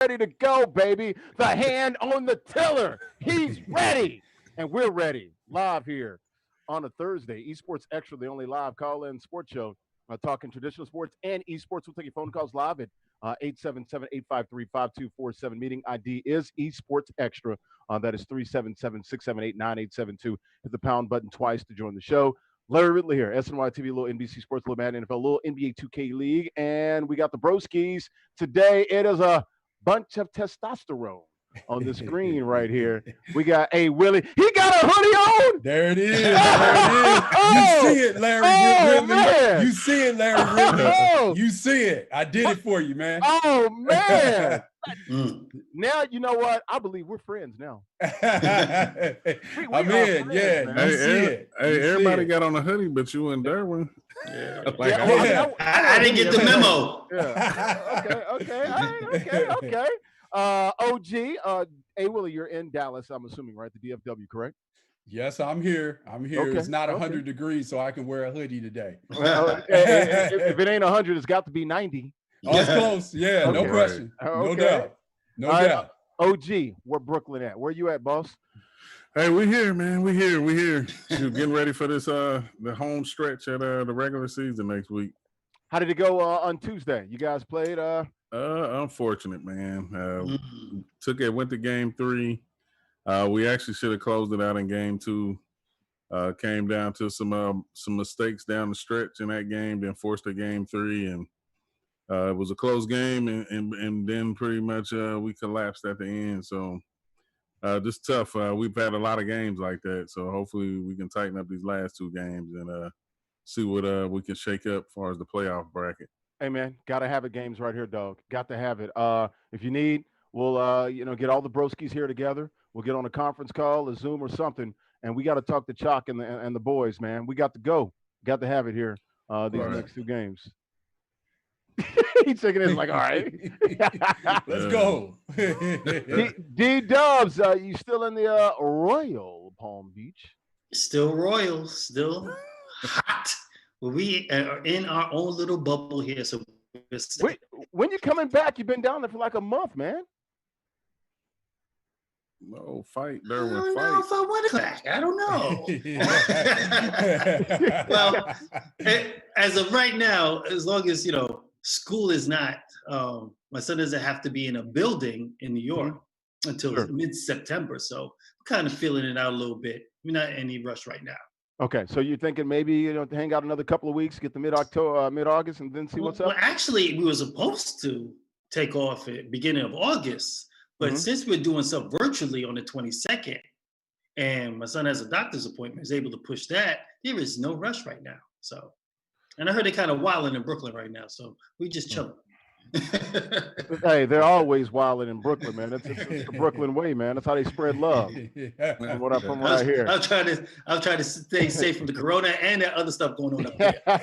ready to go, baby. The hand on the tiller. He's ready. And we're ready. Live here on a Thursday. Esports Extra, the only live call-in sports show talking traditional sports and esports. We'll take your phone calls live at 877-853-5247. Meeting ID is Esports Extra. That is 377-678-9872. Hit the pound button twice to join the show. Larry Ridley here, SNY TV, little NBC Sports, little Madden NFL, little NBA 2K League, and we got the broskies. Today, it is a bunch of testosterone on the screen right here. We got Willie. He got a hoodie on. There it is. You see it, Larry Ridley. Man. You see it, Larry Ridley. You see it. I did it for you, man. Oh, man. Now, you know what? I believe we're friends now. I'm in. Yeah. Man. You see it. Everybody got on a hoodie, but you and Derwin. Yeah. I didn't get the memo. Yeah. Okay. OG, Willie, you're in Dallas, I'm assuming, right? The DFW, correct? Yes, I'm here. Okay. It's not 100 degrees, so I can wear a hoodie today. If it ain't 100, it's got to be 90. Oh, it's close. Yeah, okay. No question. No doubt. No doubt. OG, where Brooklyn at? Where you at, boss? Hey, we here, man. We here. Getting ready for this the home stretch at the regular season next week. How did it go on Tuesday? You guys played? Unfortunate, man. Went to game 3. We actually should have closed it out in game 2. Came down to some mistakes down the stretch in that game, then forced a game 3, and it was a close game, and then pretty much we collapsed at the end. So just tough. We've had a lot of games like that, so hopefully we can tighten up these last 2 games and see what we can shake up as far as the playoff bracket. Hey, man, got to have it games right here, dog. Got to have it. If you need, we'll get all the broskies here together. We'll get on a conference call, a Zoom or something, and we got to talk to Chalk and the boys, man. We got to go. Got to have it here these next 2 games. He's taking it like, all right. Let's go. D-Dubs, you still in the Royal Palm Beach? Still royal, still hot. Well, we are in our own little bubble here. So wait, when you coming back? You've been down there for like a month, man. No, fight, Derwin, I don't fight. know if I want to back. I don't know. Well, as of right now, as long as, school is not, my son doesn't have to be in a building in New York until mid-September. So I'm kind of feeling it out a little bit. We're not in any rush right now. Okay, so you're thinking maybe hang out another couple of weeks, get the mid-August, and then see what's up? Well, actually, we were supposed to take off at beginning of August, but since we're doing stuff virtually on the 22nd, and my son has a doctor's appointment, is able to push that, there is no rush right now. So, and I heard they're kind of wilding in Brooklyn right now, so we just chilling. Hey, they're always wilding in Brooklyn, man. It's the Brooklyn way, man. That's how they spread love. From what I hear. I'll try to stay safe from the corona and that other stuff going on up there. I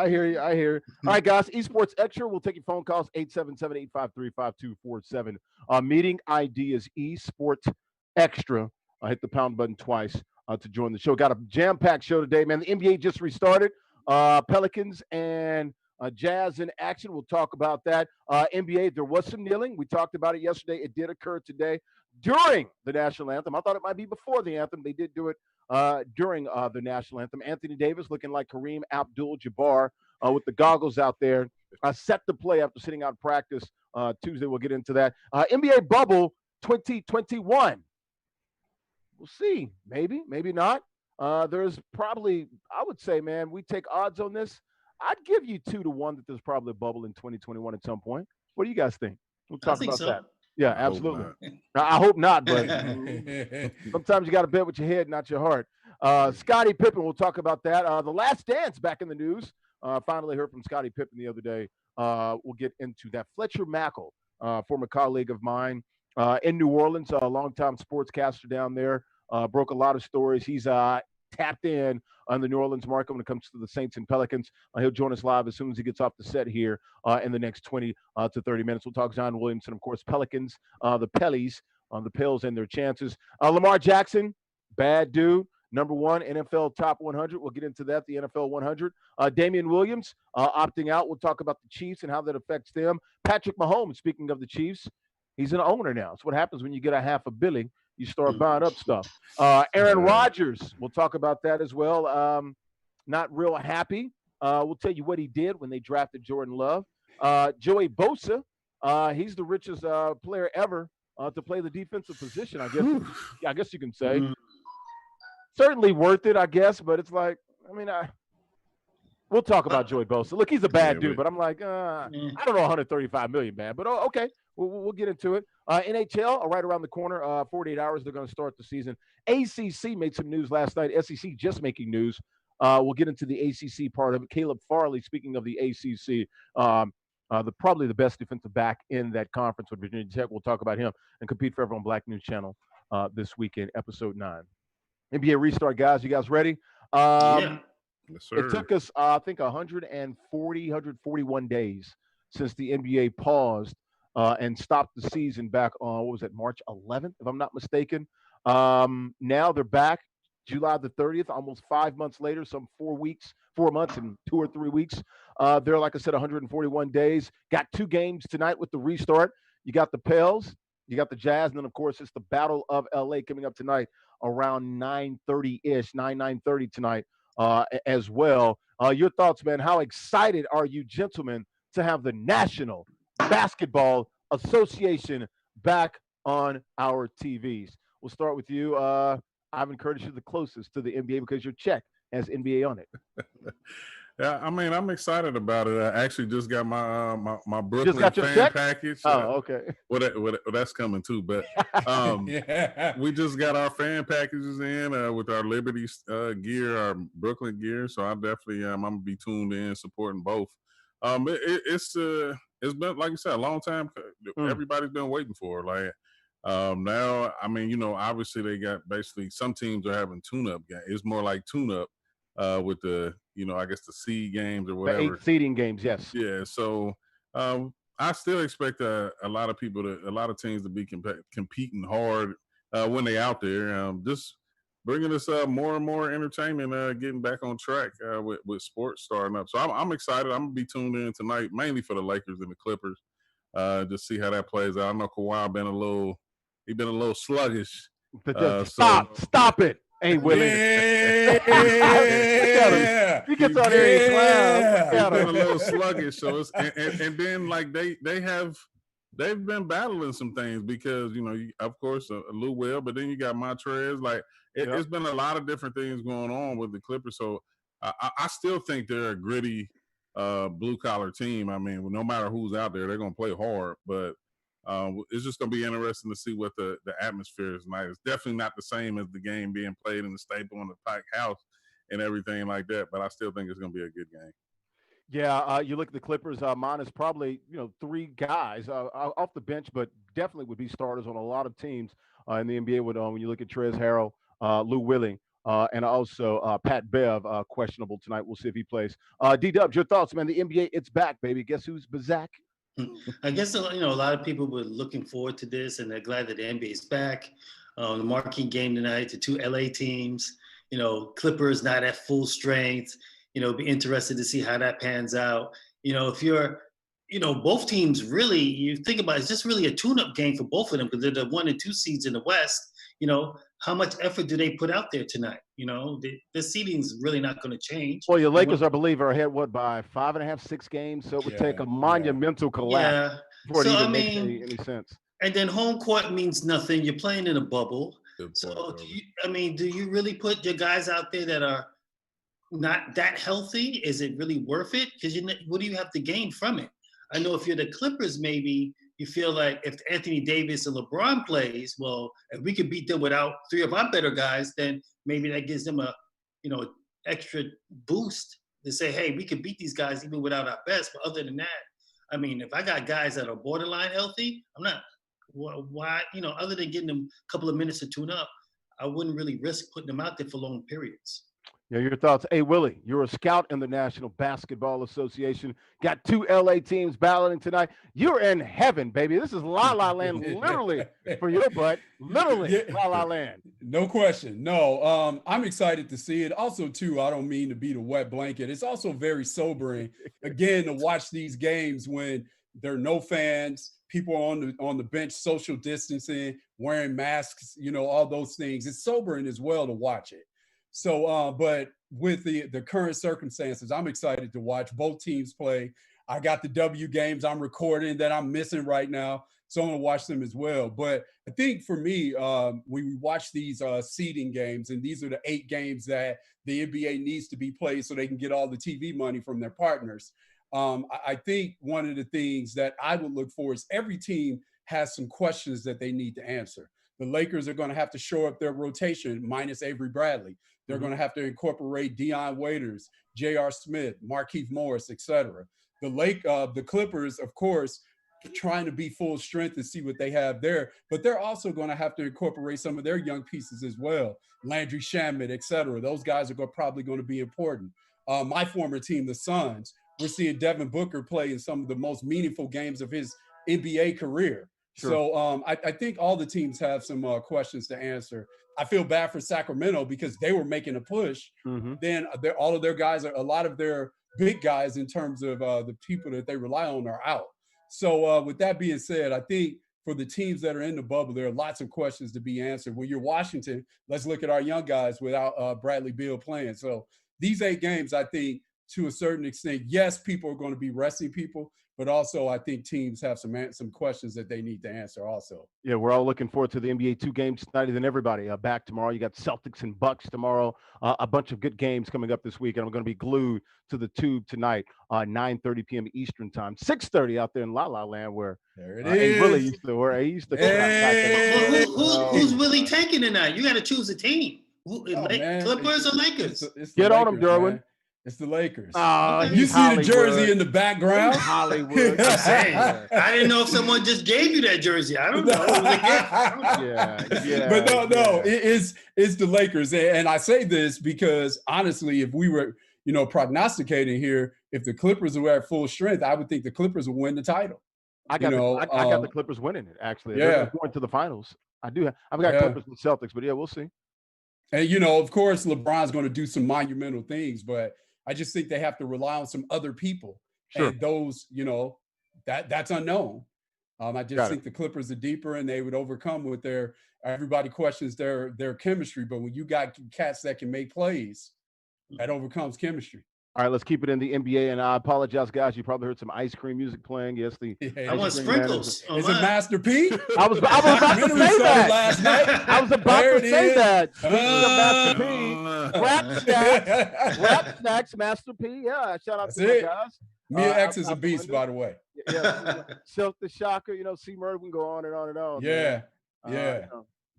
hear you. All right, guys. Esports Extra. We'll take your phone calls 877-853-5247. Meeting ID is Esports Extra. Hit the pound button twice to join the show. Got a jam-packed show today, man. The NBA just restarted. Pelicans and Jazz in action. We'll talk about that. NBA, there was some kneeling. We talked about it yesterday. It did occur today during the national anthem. I thought it might be before the anthem. They did do it during the national anthem. Anthony Davis looking like Kareem Abdul-Jabbar with the goggles out there. Set to play after sitting out practice Tuesday. We'll get into that. NBA bubble 2021. We'll see. Maybe not. There's probably, I would say, man, we take odds on this. I'd give you 2-1 that there's probably a bubble in 2021 at some point. What do you guys think? We'll talk about that. Yeah, absolutely. I hope not, but sometimes you got to bet with your head, not your heart. Scottie Pippen, we'll talk about that. The Last Dance back in the news. Finally heard from Scottie Pippen the other day. We'll get into that. Fletcher Mackel, former colleague of mine in New Orleans, a longtime sportscaster down there, broke a lot of stories. He's tapped in on the New Orleans market when it comes to the Saints and Pelicans. He'll join us live as soon as he gets off the set here in the next 20 to 30 minutes. We'll talk John Williamson, of course, Pelicans, the Pellies, the Pills and their chances. Lamar Jackson, bad dude. Number one, NFL Top 100. We'll get into that, the NFL 100. Damian Williams opting out. We'll talk about the Chiefs and how that affects them. Patrick Mahomes, speaking of the Chiefs, he's an owner now. It's what happens when you get a half a billion. You start buying up stuff. Aaron Rodgers, we'll talk about that as well. Not real happy. We'll tell you what he did when they drafted Jordan Love. Joey Bosa, he's the richest player ever to play the defensive position, I guess. I guess you can say. Certainly worth it, I guess, but it's like, I mean, we'll talk about Joey Bosa. Look, he's a bad dude, but I'm like, I don't know, 135 million, man. But okay, we'll get into it. NHL, right around the corner, 48 hours, they're going to start the season. ACC made some news last night. SEC just making news. We'll get into the ACC part of it. Caleb Farley, speaking of the ACC, probably the best defensive back in that conference with Virginia Tech. We'll talk about him and compete forever on Black News Channel this weekend, episode 9. NBA restart, guys. You guys ready? Yes, sir. It took us, I think, 141 days since the NBA paused and stopped the season back on, what was it, March 11th, if I'm not mistaken. Now they're back, July the 30th, almost 5 months later, some 4 months and 2 or 3 weeks. They're, like I said, 141 days. Got 2 games tonight with the restart. You got the Pels, you got the Jazz, and then, of course, it's the Battle of LA coming up tonight around 9:30-ish, 9:30 tonight as well. Your thoughts, man? How excited are you, gentlemen, to have the National Basketball Association back on our TVs? We'll start with you. Ivan Curtis, you're the closest to the NBA because your check has NBA on it. Yeah, I mean, I'm excited about it. I actually just got my my Brooklyn Just got your fan check? package. Oh, okay. Well, that's coming too. But we just got our fan packages in with our Liberty gear, our Brooklyn gear. So I definitely I'm gonna be tuned in, supporting both. It's been, like you said, a long time. Everybody's been waiting for it. Like now, I mean, you know, obviously they got basically some teams are having tune-up games. It's more like tune-up. With the, you know, I guess the seed games or whatever. The 8 seeding games, yes. Yeah, so I still expect a lot of teams to be competing hard when they out there. Just bringing us more and more entertainment, getting back on track with sports starting up. So I'm excited. I'm gonna be tuned in tonight, mainly for the Lakers and the Clippers, just see how that plays out. I know Kawhi been a little sluggish. Stop it. Hey, Willie. Yeah. He gets on there and clowns. He's been a little sluggish. So it's and then like they've been battling some things because, you know, of course Lou Will, but then you got Montrez. Like it's been a lot of different things going on with the Clippers. So I still think they're a gritty blue collar team. I mean, no matter who's out there, they're gonna play hard, but it's just going to be interesting to see what the atmosphere is tonight. It's definitely not the same as the game being played in the Staple in the packed house and everything like that, but I still think it's going to be a good game. Yeah, you look at the Clippers, mine is probably, 3 guys off the bench, but definitely would be starters on a lot of teams in the NBA when you look at Trez Harrell, Lou Willing, and also Pat Bev, questionable tonight. We'll see if he plays. D-Dubs, your thoughts, man? The NBA, it's back, baby. Guess who's back? I guess, a lot of people were looking forward to this, and they're glad that the NBA is back. The marquee game tonight, the 2 LA teams, Clippers not at full strength, be interested to see how that pans out. If you're, both teams really, you think about it, it's just really a tune-up game for both of them because they're the 1 and 2 seeds in the West. How much effort do they put out there tonight? The seeding's really not going to change. Well, your Lakers, I believe, are ahead, by 5.5, 6 games? So it would take a monumental collapse before it even makes any sense. And then home court means nothing. You're playing in a bubble. So, do you really put your guys out there that are not that healthy? Is it really worth it? Because what do you have to gain from it? I know if you're the Clippers, maybe you feel like if Anthony Davis and LeBron plays, well, if we could beat them without 3 of our better guys, then maybe that gives them a, extra boost to say, hey, we could beat these guys even without our best. But other than that, if I got guys that are borderline healthy, I'm not, why, other than getting them a couple of minutes to tune up, I wouldn't really risk putting them out there for long periods. Yeah, your thoughts. Hey, Willie, you're a scout in the National Basketball Association. Got 2 LA teams balloting tonight. You're in heaven, baby. This is La La Land, literally for your butt. Literally, Yeah. La La Land. No question. No, I'm excited to see it. Also, too, I don't mean to be the wet blanket. It's also very sobering, again, to watch these games when there are no fans, people on the bench, social distancing, wearing masks, all those things. It's sobering as well to watch it. So, but with the current circumstances, I'm excited to watch both teams play. I got the W games I'm recording that I'm missing right now, so I'm going to watch them as well. But I think for me, when we watch these seeding games, and these are the 8 games that the NBA needs to be played so they can get all the TV money from their partners. I think one of the things that I would look for is every team has some questions that they need to answer. The Lakers are going to have to shore up their rotation minus Avery Bradley. They're going to have to incorporate Dion Waiters, J.R. Smith, Markieff Morris, etc. The Clippers, of course, trying to be full strength and see what they have there, but they're also going to have to incorporate some of their young pieces as well. Landry Shamet, etc. Those guys are probably going to be important. My former team, the Suns, we're seeing Devin Booker play in some of the most meaningful games of his NBA career. Sure. So I think all the teams have some questions to answer. I feel bad for Sacramento because they were making a push. Then all of their guys, a lot of their big guys in terms of the people that they rely on are out. So with that being said, I think for the teams that are in the bubble, there are lots of questions to be answered. When you're Washington, let's look at our young guys without Bradley Beal playing. So these 8 games, I think, to a certain extent, yes, people are going to be resting people, but also I think teams have some questions that they need to answer also. Yeah, we're all looking forward to the NBA 2 games tonight, and then everybody back tomorrow. You got Celtics and Bucks tomorrow. A bunch of good games coming up this week, and I'm going to be glued to the tube tonight, 9:30 p.m. Eastern time, 6:30 out there in La La Land, where there it is. Willie used to. Hey. Who's Willie taking tonight? You got to choose a team. Clippers or Lakers? It's Get Lakers, on them, Derwin. Man. It's the Lakers. You see Hollywood. The jersey in the background? Hollywood. I'm saying, I didn't know if someone just gave you that jersey. I don't know. Yeah. But no, it's the Lakers. And I say this because honestly, if we were, prognosticating here, if the Clippers were at full strength, I would think the Clippers would win the title. I got the Clippers winning it, actually. Yeah. They're going to the finals. I've got Clippers and Celtics, but yeah, we'll see. And, of course, LeBron's going to do some monumental things, but I just think they have to rely on some other people. Sure. And those, that's unknown. I just think the Clippers are deeper and they would overcome with everybody questions their chemistry. But when you got cats that can make plays, that overcomes chemistry. All right, let's keep it in the NBA. And I apologize, guys. You probably heard some ice cream music playing. Yes, I want sprinkles. Is it Master P? I was about to say that. Last night. I was about to say that. Speaking of Master P, rap snacks, Master P. Yeah, shout out to you guys. Mia X is a beast, by the way. Yeah, Silk the Shocker. C Murder can go on and on and on. Yeah,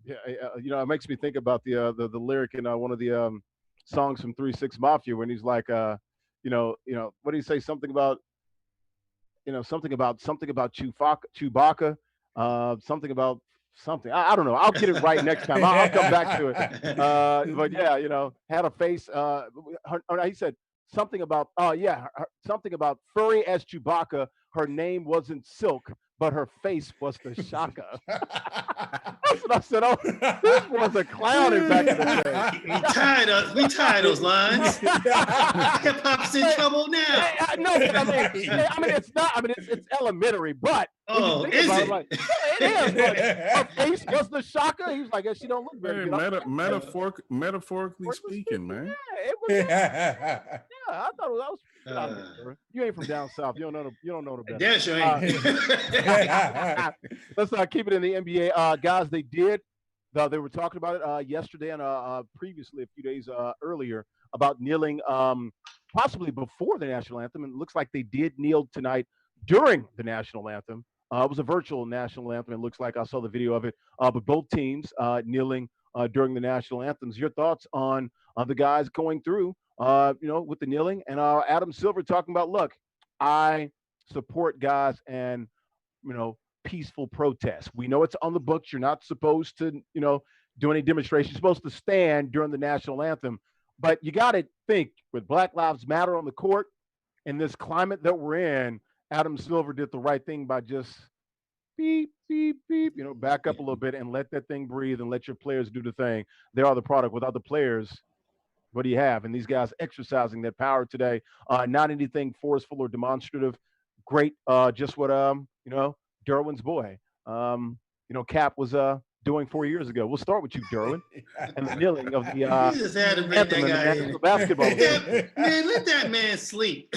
it makes me think about the lyric in one of the songs from 3 6 Mafia when he's like, what do you say? Something about Chewbacca, something about something. I don't know. I'll get it right next time. I'll come back to it. But yeah, had a face. He said something about, something about furry as Chewbacca. Her name wasn't Silk, but her face was the Shaka. That's what I said. Oh, this was a clowning back in the day. We tired of those lines. Hip hop's in trouble now. It's not. It's elementary, but is it? It is. Her face was the Shaka. He was like, she don't look very good. Metaphorically speaking, man. Yeah, it was. Yeah, I thought that was. You ain't from down south. You don't know the better. Damn sure ain't. Let's keep it in the NBA. Guys, they were talking about it yesterday and previously a few days earlier about kneeling possibly before the national anthem. And it looks like they did kneel tonight during the national anthem. It was a virtual national anthem. It looks like I saw the video of it. But both teams kneeling during the national anthems. Your thoughts on the guys going through with the kneeling, and Adam Silver talking about, look, I support guys and, peaceful protests. We know it's on the books. You're not supposed to, do any demonstration. You're supposed to stand during the national anthem. But you got to think with Black Lives Matter on the court in this climate that we're in, Adam Silver did the right thing by just beep, beep, beep, back up a little bit and let that thing breathe and let your players do the thing. They are the product. Without the players, what do you have? And these guys exercising that power today, not anything forceful or demonstrative. Great, just what Derwin's boy, Cap was doing 4 years ago. We'll start with you, Derwin, and the kneeling of the You just had to bring anthem that in the guy in. National Basketball Association. Man, let that man sleep.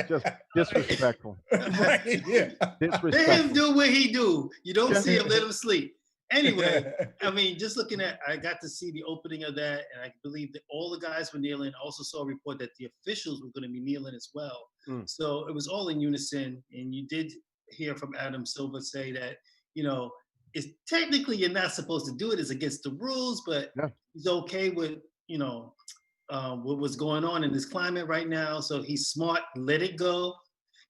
Just disrespectful. Right, yeah. Let him Disrespectful. do what he do. You don't see him, let him sleep. Anyway, I mean, just looking at, I got to see the opening of that, and I believe that all the guys were kneeling. I also saw a report that the officials were going to be kneeling as well. So it was all in unison, and you did hear from Adam Silver say that, it's technically you're not supposed to do it. It's against the rules, but he's okay with, what was going on in this climate right now. So he's smart, let it go.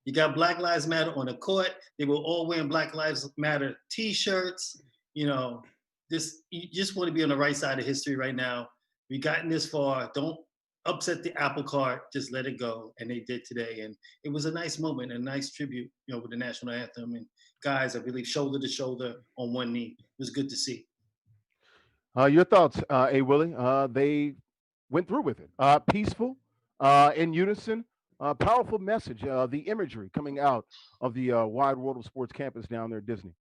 You got Black Lives Matter on the court. They were all wearing Black Lives Matter t-shirts. You just want to be on the right side of history right now. We've gotten this far. Don't upset the apple cart. Just let it go. And they did today. And it was a nice moment, a nice tribute, with the national anthem. And guys, I believe, shoulder to shoulder on one knee. It was good to see. Your thoughts, A. Willie? They went through with it. Peaceful, in unison, powerful message. The imagery coming out of the Wide World of Sports campus down there at Disney.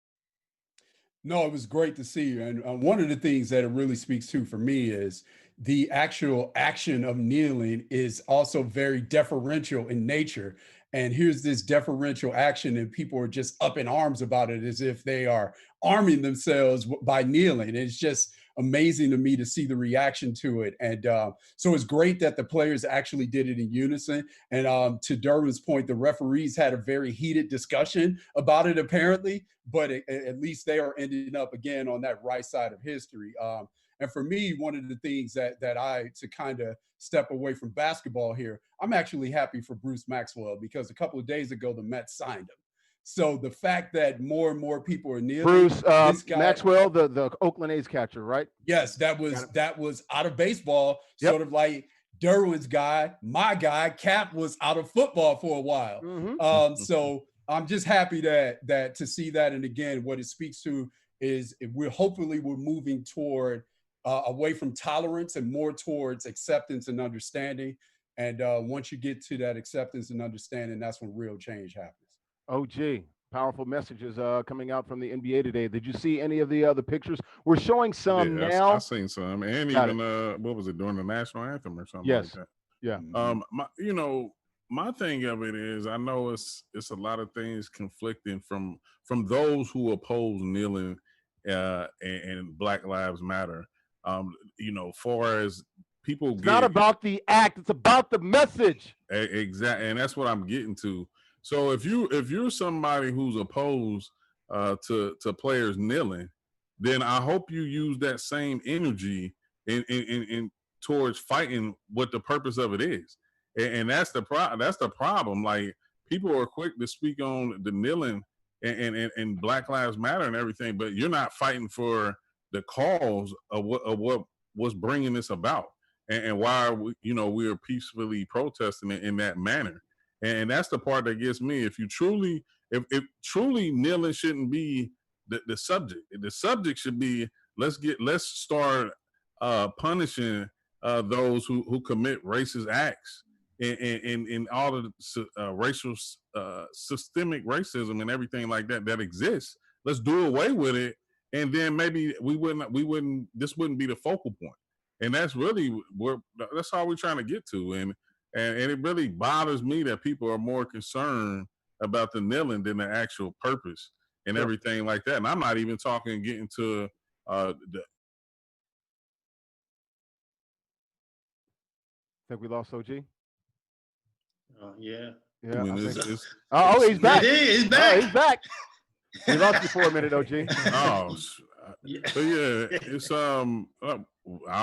No, it was great to see you. And one of the things that it really speaks to for me is the actual action of kneeling is also very deferential in nature. And here's this deferential action, and people are just up in arms about it as if they are arming themselves by kneeling. It's just amazing to me to see the reaction to it. And so it's great that the players actually did it in unison. And to Derwin's point, the referees had a very heated discussion about it, apparently, but at least they are ending up again on that right side of history. And for me, one of the things that to kind of step away from basketball here, I'm actually happy for Bruce Maxwell, because a couple of days ago, the Mets signed him. So the fact that more and more people are kneeling. Bruce Maxwell, the Oakland A's catcher, right? Yes, that was out of baseball, sort of like Derwin's guy, my guy, Cap was out of football for a while. So I'm just happy that to see that. And again, what it speaks to is we're moving toward away from tolerance and more towards acceptance and understanding. And once you get to that acceptance and understanding, that's when real change happens. OG, powerful messages coming out from the NBA today. Did you see any of the other pictures? We're showing some now. I've seen some, and even what was it, during the national anthem or something like that? Yeah. My thing of it is, I know it's a lot of things conflicting from those who oppose kneeling and Black Lives Matter. Far as people, it's not about the act; it's about the message. Exactly, and that's what I'm getting to. So if you're somebody who's opposed to players kneeling, then I hope you use that same energy in towards fighting what the purpose of it is. And that's the problem. Like, people are quick to speak on the kneeling and Black Lives Matter and everything, but you're not fighting for the cause of what was bringing this about, and why we are peacefully protesting it in that manner. And that's the part that gets me. If truly kneeling shouldn't be the subject. The subject should be let's start punishing those who commit racist acts and all of the racial systemic racism and everything like that exists. Let's do away with it, and then maybe this wouldn't be the focal point. And that's really that's all we're trying to get to. And it really bothers me that people are more concerned about the kneeling than the actual purpose and everything like that. And I'm not even getting to the. Think we lost OG? Yeah. Yeah. I mean, he's back. He's back. He's back. We lost you for a minute, OG. Oh, so yeah, it's I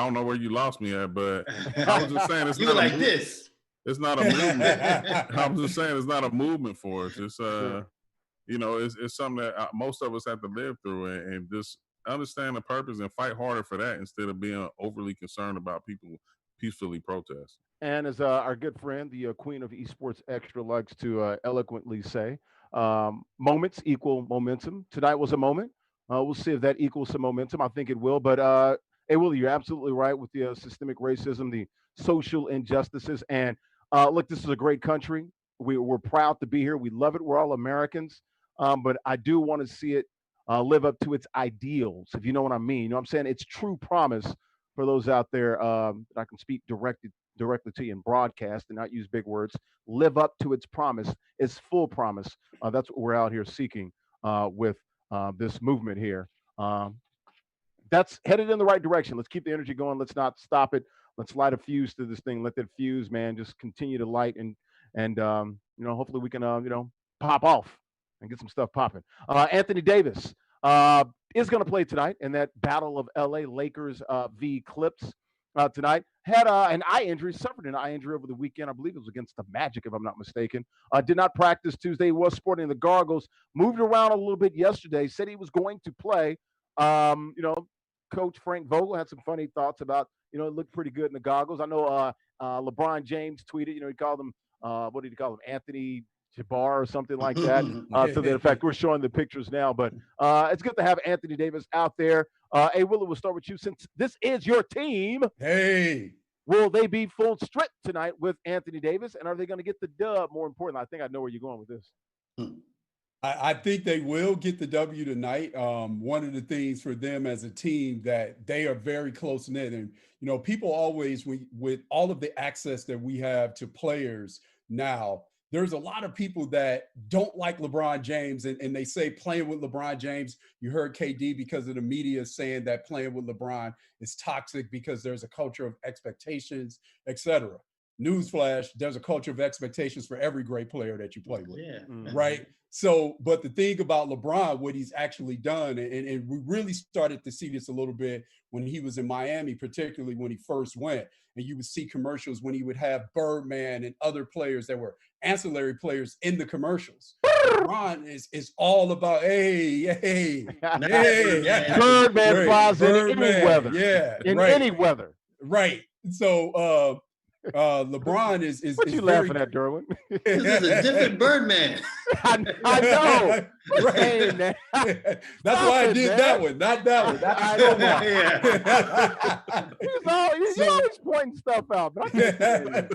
don't know where you lost me at, but I was just saying it's not like this. It's not a movement. I was just saying it's not a movement for us. It's it's something that most of us have to live through, and just understand the purpose and fight harder for that instead of being overly concerned about people peacefully protesting. And as our good friend, the queen of esports extra, likes to eloquently say, moments equal momentum. Tonight was a moment. We'll see if that equals some momentum. I think it will. But hey, Willie, you're absolutely right with the systemic racism, the social injustices. And look, this is a great country. We're proud to be here. We love it. We're all Americans. But I do want to see it live up to its ideals, if you know what I mean. You know what I'm saying? It's true promise for those out there that I can speak directly to you in broadcast and not use big words. Live up to its promise, its full promise. That's what we're out here seeking with this movement here. That's headed in the right direction. Let's keep the energy going. Let's not stop it. Let's light a fuse to this thing. Let that fuse, man, just continue to light and hopefully we can pop off and get some stuff popping. Anthony Davis is going to play tonight in that battle of LA Lakers v Clips tonight. Had an eye injury, suffered an eye injury over the weekend. I believe it was against the Magic, if I'm not mistaken. Did not practice Tuesday. Was sporting the goggles. Moved around a little bit yesterday. Said he was going to play. Coach Frank Vogel had some funny thoughts about, it looked pretty good in the goggles. I know LeBron James tweeted, he called him, what did he call him? Anthony Jabbar or something like that. To the effect, we're showing the pictures now. But it's good to have Anthony Davis out there. Hey, Willie, we'll start with you. Since this is your team, Hey, will they be full strength tonight with Anthony Davis? And are they going to get the dub? More important, I think I know where you're going with this. I think they will get the W tonight. One of the things for them as a team that they are very close knit, and people always with all of the access that we have to players now, there's a lot of people that don't like LeBron James, and they say playing with LeBron James. You heard KD because of the media saying that playing with LeBron is toxic because there's a culture of expectations, etc. Newsflash: there's a culture of expectations for every great player that you play with, right? So, but the thing about LeBron, what he's actually done, and we really started to see this a little bit when he was in Miami, particularly when he first went, and you would see commercials when he would have Birdman and other players that were ancillary players in the commercials. LeBron is all about, hey, Birdman flies in any weather. Yeah, in right. any weather. Right. So LeBron is what you laughing at, Derwin? This is a different Birdman. I know. Right. Hey, man. That's why I did that one, not that one. I know. He's always pointing stuff out, but I can't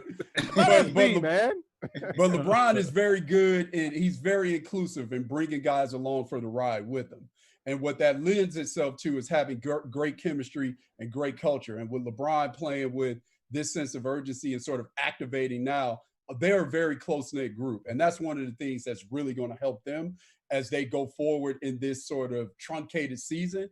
say it. Man. But LeBron is very good, and he's very inclusive in bringing guys along for the ride with him. And what that lends itself to is having great chemistry and great culture. And with LeBron playing with this sense of urgency and sort of activating now, they're a very close-knit group. And that's one of the things that's really going to help them as they go forward in this sort of truncated season.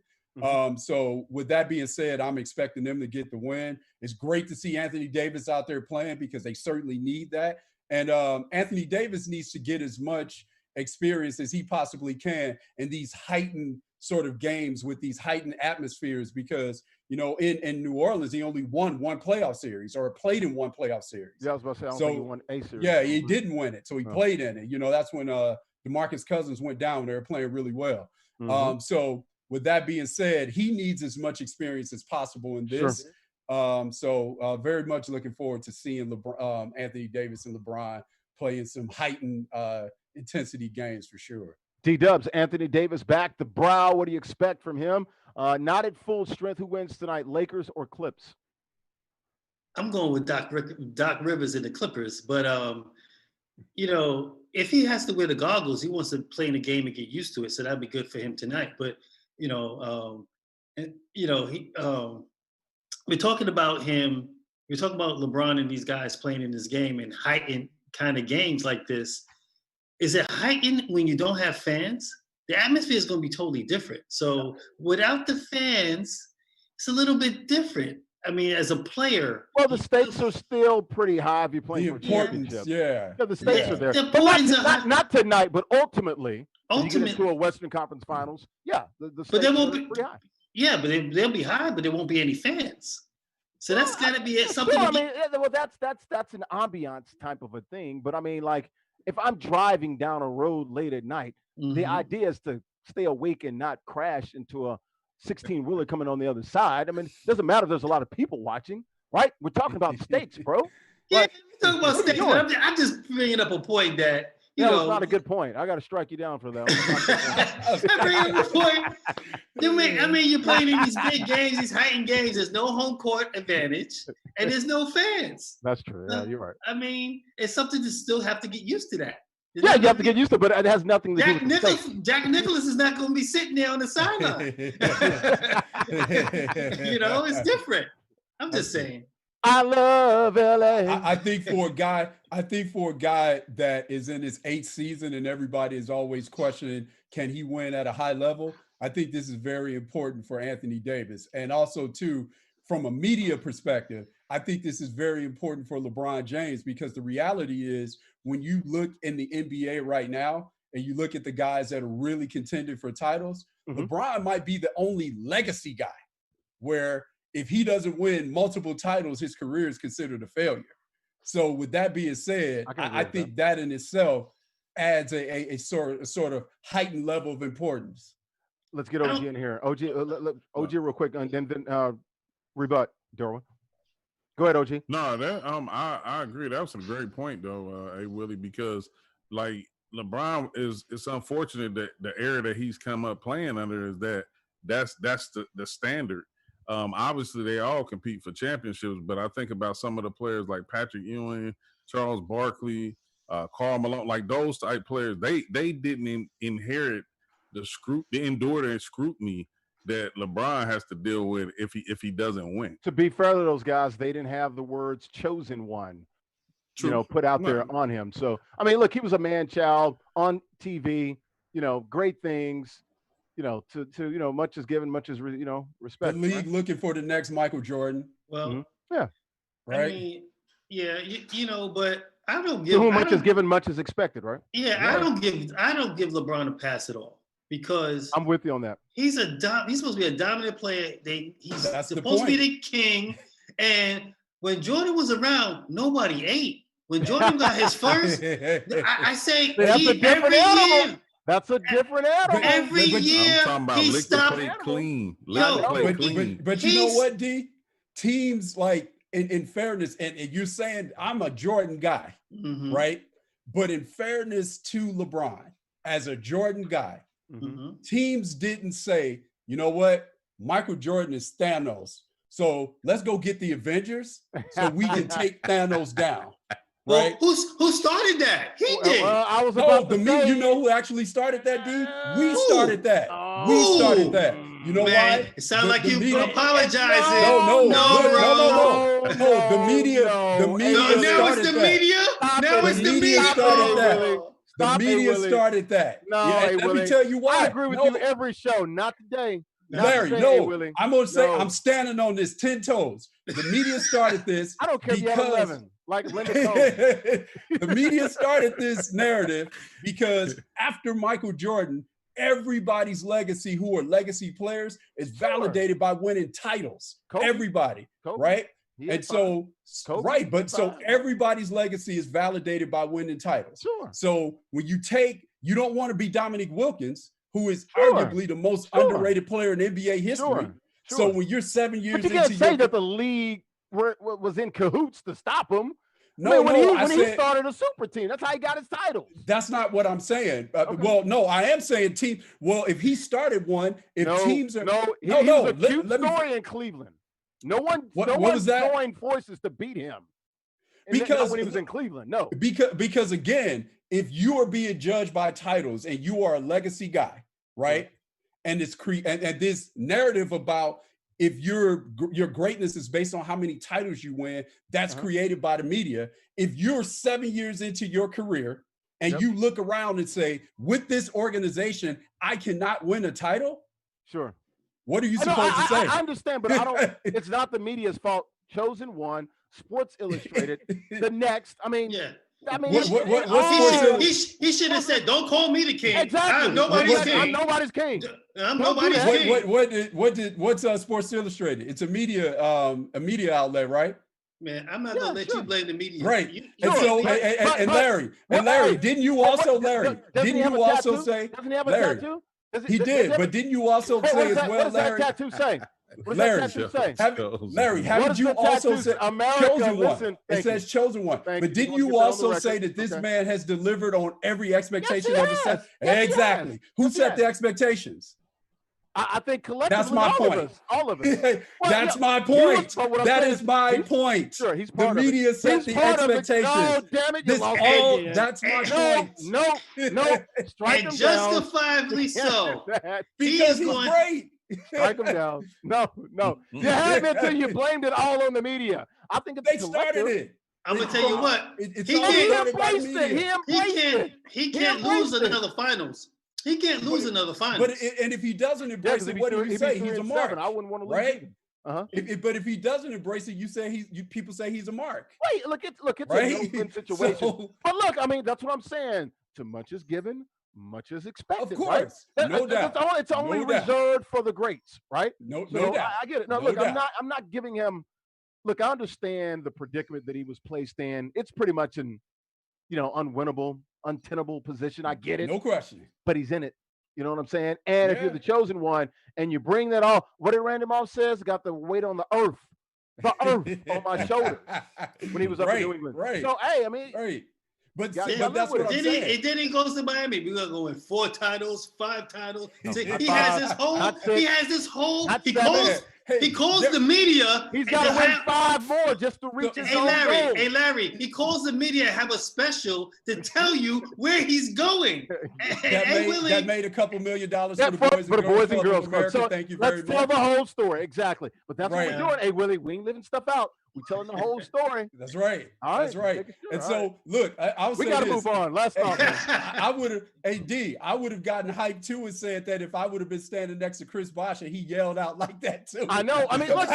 So with that being said, I'm expecting them to get the win. It's great to see Anthony Davis out there playing because they certainly need that. And Anthony Davis needs to get as much experience as he possibly can in these heightened sort of games with these heightened atmospheres because, in New Orleans, he only won one playoff series or played in one playoff series. Yeah, I was about to say, I don't think he won a series. Yeah, he didn't win it. So he played in it. That's when DeMarcus Cousins went down. They were playing really well. So with that being said, he needs as much experience as possible in this. Sure. Very much looking forward to seeing Anthony Davis and LeBron play in some heightened intensity games for sure. D-Dubs, Anthony Davis back. The brow, what do you expect from him? Not at full strength. Who wins tonight, Lakers or Clips? I'm going with Doc Rivers and the Clippers. But, if he has to wear the goggles, he wants to play in the game and get used to it. So that'd be good for him tonight. But, we're talking about him. We're talking about LeBron and these guys playing in this game and heightened kind of games like this. Is it heightened when you don't have fans? The atmosphere is going to be totally different. So without the fans, it's a little bit different. I mean, as a player. Well, the stakes are still pretty high if you're playing for championships. Yeah, the stakes are there. The but not tonight, but ultimately, you get into a Western Conference Finals, the stakes are pretty high. Yeah, but they'll be high, but there won't be any fans. So that's got to be something. Well, that's an ambiance type of a thing. But I mean, like, if I'm driving down a road late at night, the idea is to stay awake and not crash into 16 wheeler coming on the other side. I mean, it doesn't matter if there's a lot of people watching, right? We're talking about stakes, bro. Yeah, Like, we're talking about stakes. I'm just bringing up a point that that was not a good point. I got to strike you down for that. I'm bringing up a point. I mean, you're playing in these big games, these heightened games. There's no home court advantage, and there's no fans. That's true. Yeah, you're right. I mean, it's something to still have to get used to that. Yeah, you have to get used to it, but it has nothing to do with stakes. Jack Nicklaus is not going to be sitting there on the sideline. It's different. I'm just saying. I love LA. I think for a guy that is in his 8th season and everybody is always questioning, can he win at a high level? I think this is very important for Anthony Davis. And also too, from a media perspective, I think this is very important for LeBron James, because the reality is when you look in the NBA right now and you look at the guys that are really contending for titles, LeBron might be the only legacy guy where if he doesn't win multiple titles, his career is considered a failure. So with that being said, I think that in itself adds a sort of heightened level of importance. Let's get OG in here. OG real quick, and then rebut, Derwin. Go ahead, OG. No, that I agree. That was a great point though, Willie, because like LeBron it's unfortunate that the era that he's come up playing under is that's the standard. Obviously they all compete for championships, but I think about some of the players like Patrick Ewing, Charles Barkley, Karl Malone, like those type players, they didn't inherit endure the scrutiny that LeBron has to deal with if he doesn't win. To be fair to those guys, they didn't have the words "chosen one," put out there on him. So I mean, look, he was a man child on TV. Great things. To much is given, much is respect. The league looking for the next Michael Jordan. Well, yeah, right. I mean, yeah, but I don't give. To whom much is given, much is expected, right? Yeah, I don't give LeBron a pass at all, because I'm with you on that. He's supposed to be a dominant player. He's supposed to be the king. And when Jordan was around, nobody ate. When Jordan got his first, I say every year. That's a different animal. Every year, I'm talking about play clean. But you know what, D? Teams like, in fairness, and you're saying I'm a Jordan guy, right? But in fairness to LeBron, as a Jordan guy, teams didn't say, you know what? Michael Jordan is Thanos. So let's go get the Avengers so we can take Thanos down. Right? Well, who started that? He did. I was about to say, you know who actually started that, D? We started that. We started that. You know why? It sounds like you apologizing. No. The media now it's the media. Now it's the media. Started that. The media started that. Let me tell you why. I agree with you every show. Not today. Larry, I'm going to say I'm standing on this 10 toes. The media started this. I don't care if you have 11. Like Linda The media started this narrative because after Michael Jordan, everybody's legacy who are legacy players is validated by winning titles. Everybody, right? And so, right, but so everybody's legacy is validated by winning titles. Sure. So when you don't want to be Dominique Wilkins, who is arguably the most underrated player in NBA history. Sure. So when you're 7 years into, you can't say that the league was in cahoots to stop him. No, when he started a super team, that's how he got his titles. That's not what I'm saying. Well, no, I am saying team. Well, if he started one, teams are he was a cute story in Cleveland. No one joined forces to beat him. Because when he was in Cleveland, no. Because again, if you are being judged by titles and you are a legacy guy, right? And it's and this narrative about if your greatness is based on how many titles you win, that's created by the media. If you're 7 years into your career and you look around and say, with this organization, I cannot win a title. Sure. What are you supposed to say? I understand, but I don't. It's not the media's fault. Chosen one, Sports Illustrated, the next. I mean, he should have said, "Don't call me the king." Exactly. I'm nobody's king. I'm nobody's king. I'm nobody's king. What's Sports Illustrated? It's a media outlet, right? Man, I'm not gonna let you blame the media. Right. And Larry, didn't you also say? Doesn't he have a tattoo? He did, but didn't you also say as well, Larry? What does that tattoo say? What does Larry, that tattoo say? Larry, What haven't does you the also tattoo said say? America, chosen one? listen, It says chosen one. Thank But you. didn't Just you wanna get that on the also record. say that this Okay. man has delivered on every expectation Yes, that he was has. set? Yes, he Exactly. has. Who Yes, he set has. the expectations? I think collectively, That's my point. all of us. Well, That's yeah, my he was- point. but what I'm That saying is my he's- point. Sure, he's The part of it. media set He's the part of it. expectations. No, damn it, you This lost all. again. That's my No, point. no, strike And him down. justifiably so. Because he's going- great. Strike him down. No. You had me until you blamed it all on the media. I think it's They started it. I'm gonna tell you what. It's He all can't- started by the embraced it. media. He can't lose another finals. He can't lose another finals. But and if he doesn't embrace it, what do you say? He's a mark. I wouldn't want to lose right? either. But if he doesn't embrace it, you say people say he's a mark. Wait, look, it's Right? a no-win situation. So- but look, I mean, that's what I'm saying. Too much is given, much is expected. Of course, right? no doubt. It's only No doubt. reserved for the greats, right? No So doubt. I get it. No, No look, doubt. I'm not giving him. Look, I understand the predicament that he was placed in. It's pretty much an, unwinnable, untenable position. I get it. No question. But he's in it. You know what I'm saying? And if you're Yeah. the chosen one and you bring that all, what did Randy Moss says? Got the weight on the earth on my shoulders when he was up in New England. Right. So, hey, I mean, Right. But, Yeah, but yeah, that's look, what I'm saying. Then he goes to Miami. We're gonna go win 4 titles, 5 titles. No, See, not he five, has this whole. not six, He has this whole. not He seven. calls the media. he's and got to to win have- 5 more just to reach his Hey own goal. Larry, he calls the media, have a special to tell you where he's going. That made a couple $1 million Yeah, for the Boys and Girls Club. So Thank you very let's tell much. the whole story. Exactly. But that's Right. what we're doing. Hey, Willie, we ain't living stuff out. We're telling the whole story. That's right. All right. That's right. Making sure. And All so, right. look, I'll say We got to this. move on. Let's talk. I would have, I would have gotten hyped too and said that if I would have been standing next to Chris Bosh and he yelled out like that too. I know. I mean, look,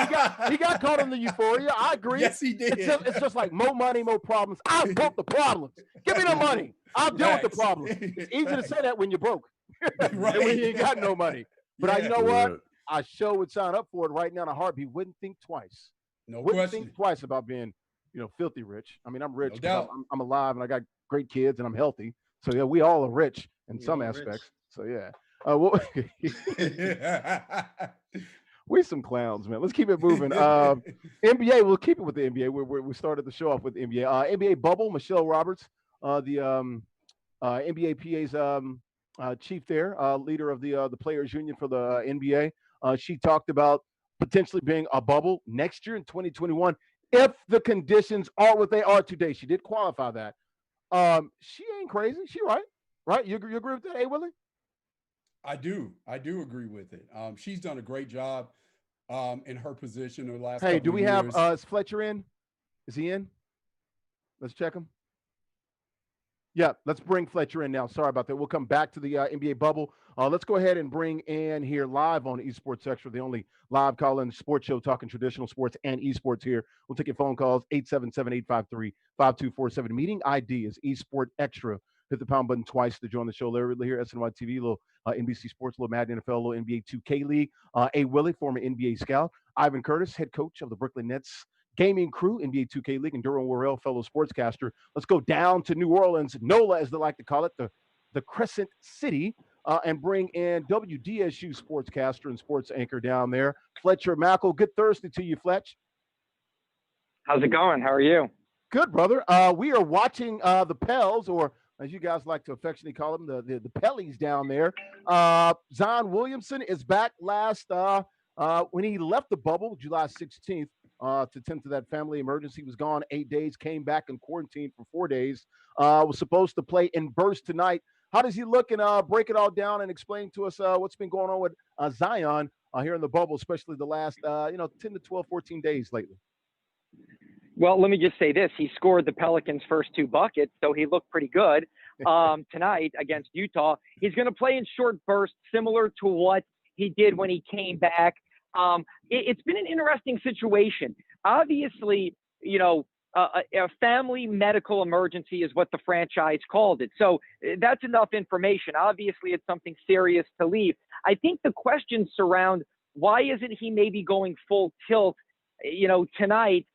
he got caught in the euphoria. I agree. Yes, he did. It's just like more money, more problems. I've built the problems. Give me the money. I'll deal with the Facts. problems. It's easy to say that when you're broke. Right. When you ain't got no money. But you know Yeah. what? I sure would sign up for it right now in a heartbeat. Wouldn't think twice. No Wouldn't question. think twice about being, filthy rich. I mean, I'm rich. No 'cause doubt. I'm alive and I got great kids and I'm healthy. So yeah, we all are rich in We some all rich. aspects. So yeah. We some clowns, man. Let's keep it moving. NBA, we'll keep it with the NBA. We started the show off with the NBA. NBA bubble, Michelle Roberts, the NBA PA's chief there, leader of the Players Union for the NBA. She talked about potentially being a bubble next year in 2021 if the conditions are what they are today. She did qualify that. She ain't crazy. She right? You agree with that, Willie? I do agree with it. She's done a great job in her position in the last Hey, couple do of we years. have is Fletcher in? Is he in? Let's check him. Yeah, let's bring Fletcher in now. Sorry about that. We'll come back to the NBA bubble. Let's go ahead and bring in here live on esportsXTRA, the only live call-in sports show talking traditional sports and esports here. We'll take your phone calls, 877-853-5247. Meeting ID is esportsXTRA. Hit the pound button twice to join the show. Larry Ridley here, SNY TV, a little NBC Sports, a little Madden NFL, a little NBA 2K League. A. Willie, former NBA scout. Ivan Curtis, head coach of the Brooklyn Nets gaming crew, NBA 2K League, and Durham Worrell, fellow sportscaster. Let's go down to New Orleans, NOLA, as they like to call it, the Crescent City, and bring in WDSU sportscaster and sports anchor down there, Fletcher Mackel. Good Thursday to you, Fletch. How's it going? How are you? Good, brother. We are watching the Pels, or as you guys like to affectionately call them, the Pellies down there. Zion Williamson is back last when he left the bubble, July 16th, to tend to that family emergency. He was gone 8 days, came back in quarantine for 4 days. Was supposed to play in burst tonight. How does he look? And break it all down and explain to us what's been going on with Zion here in the bubble, especially the last 10 to 12, 14 days lately. Well, let me just say this. He scored the Pelicans' first 2 buckets, so he looked pretty good tonight against Utah. He's going to play in short bursts, similar to what he did when he came back. It's been an interesting situation. Obviously, a family medical emergency is what the franchise called it. So that's enough information. Obviously, it's something serious to leave. I think the questions surround why isn't he maybe going full tilt, tonight,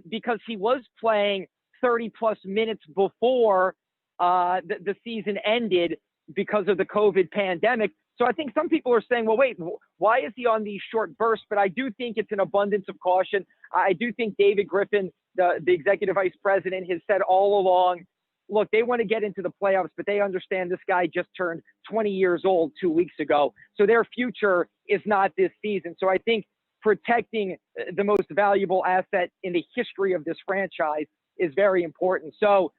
because he was playing 30-plus minutes before the season ended because of the COVID pandemic. So I think some people are saying, well, wait, why is he on these short bursts? But I do think it's an abundance of caution. I do think David Griffin, the executive vice president, has said all along, look, they want to get into the playoffs, but they understand this guy just turned 20 years old 2 weeks ago. So their future is not this season. So I think protecting the most valuable asset in the history of this franchise is very important. So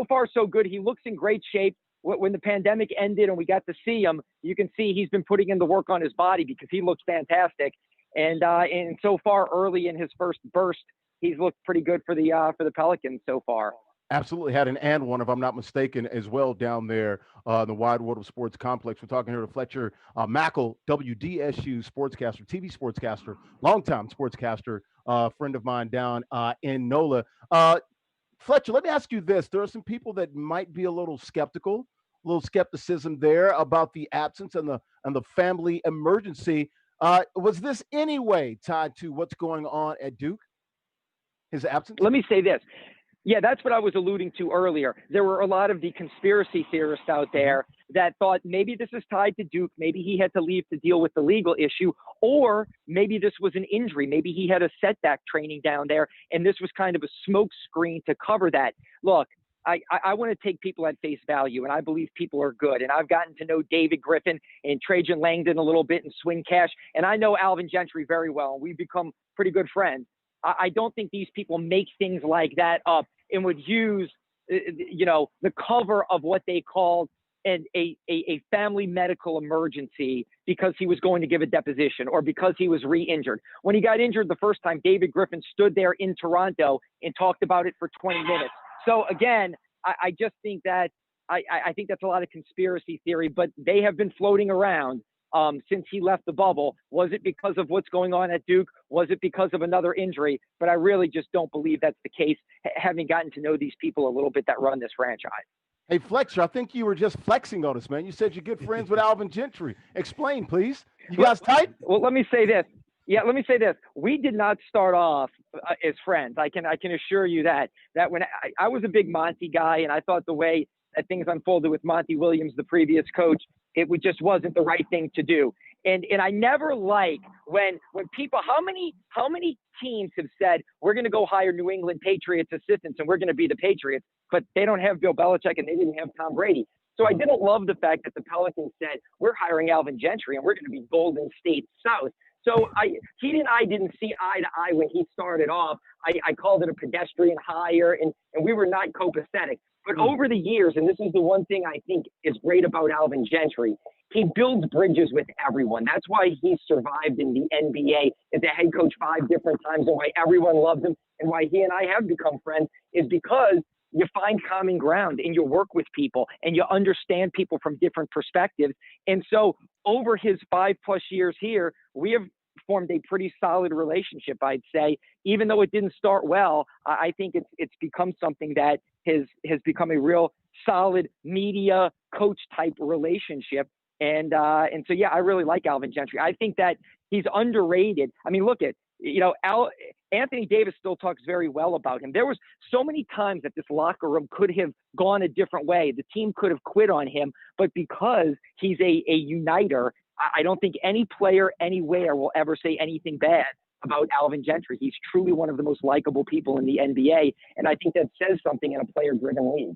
far, so good. He looks in great shape. When the pandemic ended and we got to see him, you can see he's been putting in the work on his body because he looks fantastic. And so far, early in his first burst, he's looked pretty good for the Pelicans so far. Absolutely had an and one, if I'm not mistaken, as well down there in the Wide World of Sports complex. We're talking here to Fletcher Mackel, WDSU sportscaster, TV sportscaster, longtime sportscaster, friend of mine down in NOLA. Fletcher, let me ask you this. There are some people that might be a little skeptical, a little skepticism there about the absence and the family emergency. Was this anyway tied to what's going on at Duke? His absence? Let me say this. Yeah, that's what I was alluding to earlier. There were a lot of the conspiracy theorists out there that thought maybe this is tied to Duke. Maybe he had to leave to deal with the legal issue, or maybe this was an injury. Maybe he had a setback training down there, and this was kind of a smoke screen to cover that. Look, I want to take people at face value, and I believe people are good. And I've gotten to know David Griffin and Trajan Langdon a little bit and Swing Cash, and I know Alvin Gentry very well, and we've become pretty good friends. I don't think these people make things like that up and would use, the cover of what they called a family medical emergency because he was going to give a deposition or because he was re-injured. When he got injured the first time, David Griffin stood there in Toronto and talked about it for 20 minutes. So again, I just think that I think that's a lot of conspiracy theory, but they have been floating around since he left the bubble. Was it because of what's going on at Duke? Was it because of another injury? But I really just don't believe that's the case, having gotten to know these people a little bit that run this franchise. Hey, Fletcher, I think you were just flexing on us, man. You said you're good friends with Alvin Gentry. Explain, please. You guys tight? Well, let me say this. Yeah, let me say this. We did not start off as friends. I can assure you that when I was a big Monty guy, and I thought the way that things unfolded with Monty Williams, the previous coach, it just wasn't the right thing to do. And I never like when people, how many teams have said, we're going to go hire New England Patriots assistants and we're going to be the Patriots, but they don't have Bill Belichick and they didn't have Tom Brady. So I didn't love the fact that the Pelicans said, we're hiring Alvin Gentry and we're going to be Golden State South. So he and I didn't see eye to eye when he started off. I called it a pedestrian hire, and we were not copacetic. But over the years, and this is the one thing I think is great about Alvin Gentry, he builds bridges with everyone. That's why he survived in the NBA as a head coach 5 different times, and why everyone loves him, and why he and I have become friends is because you find common ground and you work with people and you understand people from different perspectives. And so over his 5+ years here, we have formed a pretty solid relationship, I'd say. Even though it didn't start well, I think it's become something that has become a real solid media coach type relationship. And so, yeah, I really like Alvin Gentry. I think that he's underrated. I mean, look at, Anthony Davis still talks very well about him. There was so many times that this locker room could have gone a different way. The team could have quit on him, but because he's a uniter, I don't think any player anywhere will ever say anything bad about Alvin Gentry. He's truly one of the most likable people in the NBA, and I think that says something in a player-driven league.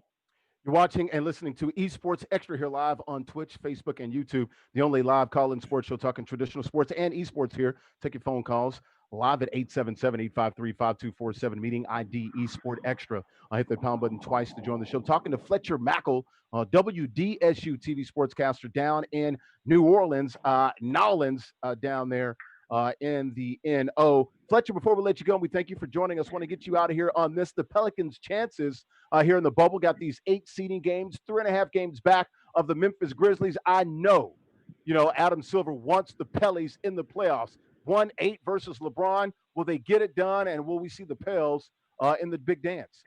You're watching and listening to Esports Extra here live on Twitch, Facebook, and YouTube, the only live call-in sports show talking traditional sports and esports here. Take your phone calls live at 877-853-5247, meeting ID Esport Extra. I hit the pound button twice to join the show. Talking to Fletcher Mackel, WDSU TV sportscaster down in New Orleans, Nolans down there in the NO. Fletcher, before we let you go, we thank you for joining us. Want to get you out of here on this. The Pelicans' chances here in the bubble got these 8 seeding games, 3.5 games back of the Memphis Grizzlies. I know, Adam Silver wants the Pellies in the playoffs. 1-8 versus LeBron. Will they get it done? And will we see the Pels in the big dance?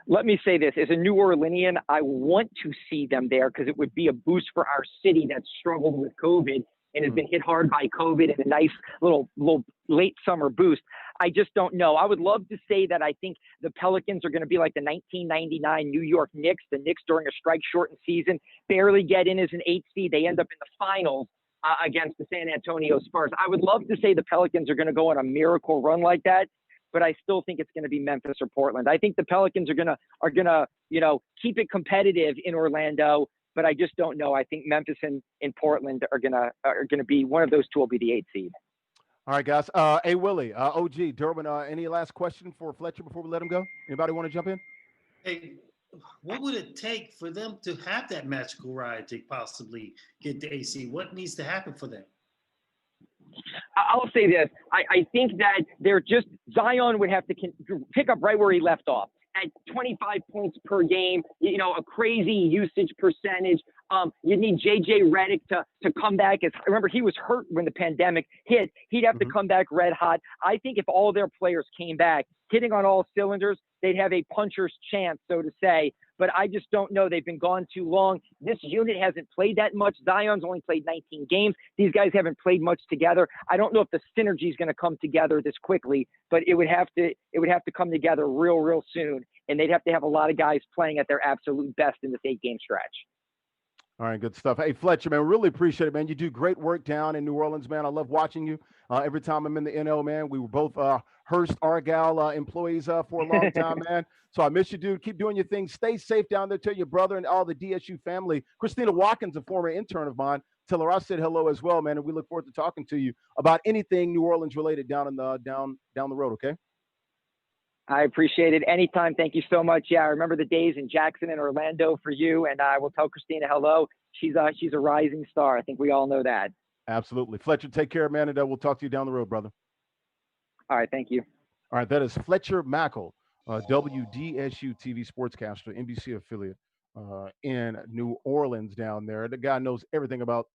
Let me say this. As a New Orleanian, I want to see them there because it would be a boost for our city that struggled with COVID and has been hit hard by COVID and a nice little late summer boost. I just don't know. I would love to say that I think the Pelicans are going to be like the 1999 New York Knicks. The Knicks during a strike-shortened season barely get in as an 8 seed. They end up in the finals against the San Antonio Spurs. I would love to say the Pelicans are going to go on a miracle run like that, but I still think it's going to be Memphis or Portland. I think the Pelicans are gonna keep it competitive in Orlando, but I just don't know. I think Memphis and Portland are gonna be one of those two will be the 8 seed. All right, guys. Hey, Willie, OG, Durbin, any last question for Fletcher before we let him go? Anybody want to jump in? Hey, what would it take for them to have that magical ride to possibly get the AC? What needs to happen for them? I'll say this. I think that Zion would have to pick up right where he left off at 25 points per game, a crazy usage percentage. You need JJ Redick to come back. Remember, he was hurt when the pandemic hit. He'd have to come back red hot. I think if all their players came back hitting on all cylinders, they'd have a puncher's chance, so to say. But I just don't know. They've been gone too long. This unit hasn't played that much. Zion's only played 19 games. These guys haven't played much together. I don't know if the synergy is going to come together this quickly, but it would have to come together real soon. And they'd have to have a lot of guys playing at their absolute best in this 8-game stretch. All right, good stuff. Hey, Fletcher, man, really appreciate it, man. You do great work down in New Orleans, man. I love watching you. Every time I'm in the NL, man. We were both Hearst Argyle employees for a long time, man. So I miss you, dude. Keep doing your thing. Stay safe down there. Tell your brother and all the DSU family. Christina Watkins, a former intern of mine, tell her I said hello as well, man. And we look forward to talking to you about anything New Orleans related down the road, okay? I appreciate it. Anytime. Thank you so much. Yeah, I remember the days in Jackson and Orlando for you, and I will tell Christina hello. She's a rising star. I think we all know that. Absolutely. Fletcher, take care, man, and we'll talk to you down the road, brother. All right, thank you. All right, that is Fletcher Mackel, WDSU TV sportscaster, NBC affiliate in New Orleans down there. The guy knows everything about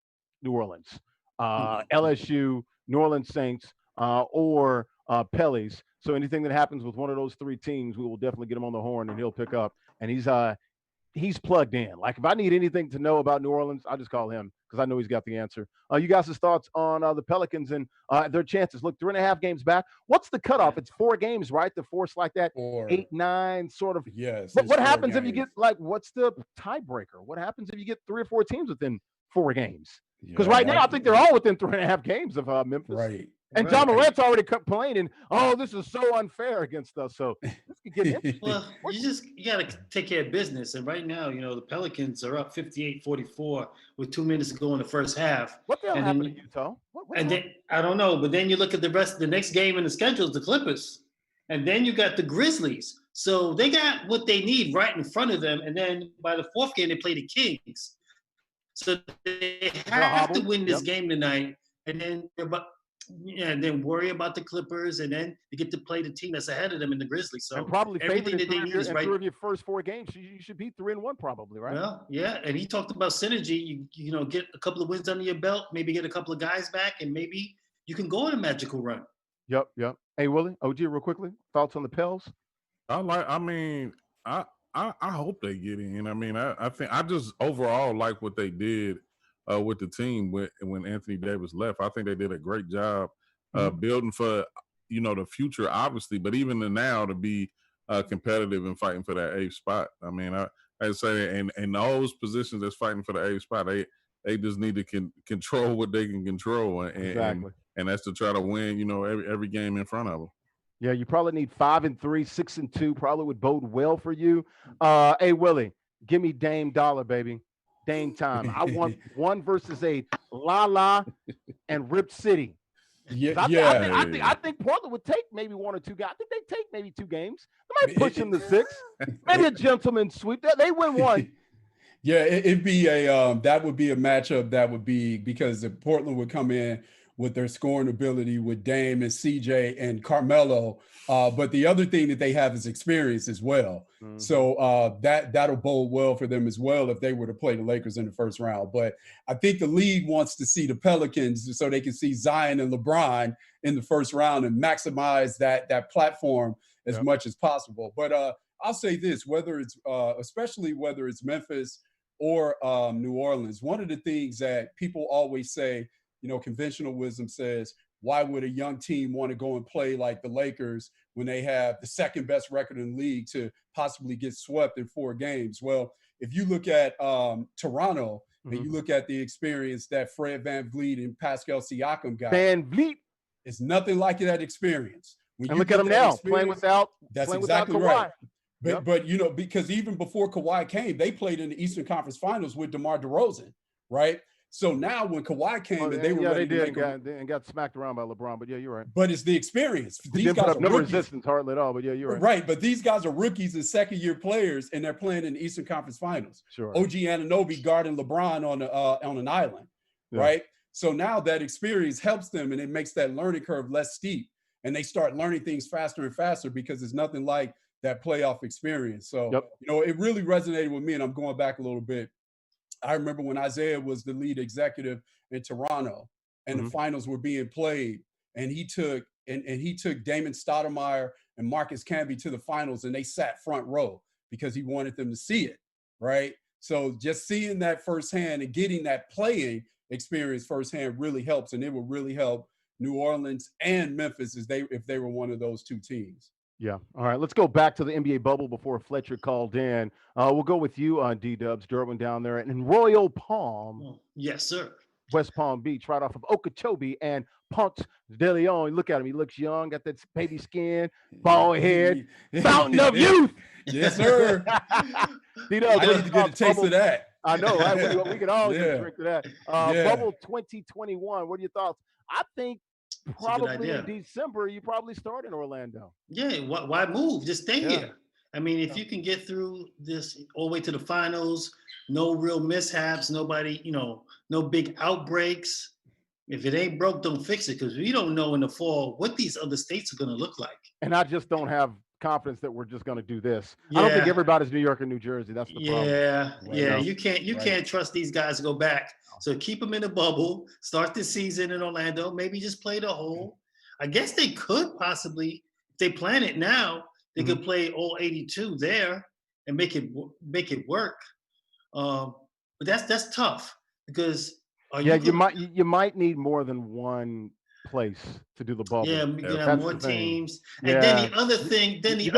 New Orleans, LSU, New Orleans Saints, or Pellies. So anything that happens with one of those 3 teams, we will definitely get him on the horn and he'll pick up. And he's plugged in. Like if I need anything to know about New Orleans, I just call him because I know he's got the answer. You guys' thoughts on the Pelicans and their chances? Look, 3.5 games back. What's the cutoff? It's 4 games, right? The force like that, 8, 9, sort of. Yes. But what happens if you get what's the tiebreaker? What happens if you get 3 or 4 teams within 4 games? Because right now I think they're all within 3.5 games of Memphis. Right. And John Morant's already complaining, this is so unfair against us. So this could get interesting. Well, you got to take care of business. And right now, the Pelicans are up 58-44 with 2 minutes to go in the first half. What the hell happened to Utah? Then I don't know. But then you look at the next game in the schedule is the Clippers. And then you got the Grizzlies. So they got what they need right in front of them. And then by the 4th game, they play the Kings. So they have to win this game tonight. And then worry about the Clippers, and then you get to play the team that's ahead of them in the Grizzlies. So and probably everything that they need is right. 3 of your first 4 games, you should be 3-1 probably, right? Well, yeah, and he talked about synergy. You get a couple of wins under your belt, maybe get a couple of guys back, and maybe you can go on a magical run. Yep. Hey, Willie, OG, real quickly, thoughts on the Pels? I hope they get in. I mean, I think I just overall like what they did with the team when Anthony Davis left. I think they did a great job building for the future, obviously, but even the now to be competitive and fighting for that 8th spot. I mean, I'd say in those positions that's fighting for the 8th spot, they just need to control what they can control, and that's to try to win every game in front of them. Yeah, you probably need 5-3, 6-2. Probably would bode well for you. Hey, Willie, give me Dame Dollar, baby. Dame time. I want 1 versus 8. La and Rip City. I think Portland would take maybe 1 or 2 guys. I think they take maybe 2 games. They might push them to 6. Maybe a gentleman's sweep. They win 1. Yeah, it'd be that would be a matchup that would be because if Portland would come in with their scoring ability with Dame and CJ and Carmelo. But the other thing that they have is experience as well. Mm-hmm. So that'll bode well for them as well if they were to play the Lakers in the first round. But I think the league wants to see the Pelicans so they can see Zion and LeBron in the first round and maximize that platform as much as possible. But I'll say this, especially whether it's Memphis or New Orleans, one of the things that people always say, conventional wisdom says, why would a young team want to go and play like the Lakers when they have the second best record in the league to possibly get swept in 4 games? Well, if you look at Toronto and you look at the experience that Fred VanVleet and Pascal Siakam got, it's nothing like that experience. When and look at them now playing without. That's playing exactly without Kawhi. right. But because even before Kawhi came, they played in the Eastern Conference Finals with DeMar DeRozan, right? So now when Kawhi came and they were ready they did to and got smacked around by LeBron. But yeah, you're right. But it's the experience. These guys put up no resistance hardly at all. But yeah, you're right. Right, but these guys are rookies and second-year players, and they're playing in the Eastern Conference Finals. Sure. OG Anunoby guarding LeBron on an island, right? So now that experience helps them, and it makes that learning curve less steep, and they start learning things faster and faster because there's nothing like that playoff experience. So, it really resonated with me, and I'm going back a little bit. I remember when Isaiah was the lead executive in Toronto and the finals were being played, and he took Damon Stoudemire and Marcus Camby to the finals, and they sat front row because he wanted them to see it, right? So just seeing that firsthand and getting that playing experience firsthand really helps, and it will really help New Orleans and Memphis if they were one of those 2 teams. Yeah. All right. Let's go back to the NBA bubble before Fletcher called in. We'll go with you on D-Dubs, Derwin down there in Royal Palm. Yes, sir. West Palm Beach, right off of Okeechobee and Ponce de Leon. Look at him. He looks young, got that baby skin, bald head, fountain of youth. Yes, sir. D-Dubs, I need to get a taste of that. I know, right? We can all get a drink of that. Bubble 2021. What are your thoughts? I think probably in December, you probably start in Orlando. Yeah, why move? Just stay here. I mean, if you can get through this all the way to the finals, no real mishaps, nobody, no big outbreaks. If it ain't broke, don't fix it, because we don't know in the fall what these other states are going to look like. And I just don't have confidence that we're just going to do this. I don't think everybody's New York and New Jersey. That's the problem. Yeah. You can't trust these guys to go back. So keep them in the bubble. Start the season in Orlando. Maybe just play the whole. I guess they could possibly, if they plan it now, they could play all 82 there and make it work. But that's tough because you might need more than one place to do the bubble. Yeah, you can have more teams. And then the other thing, you're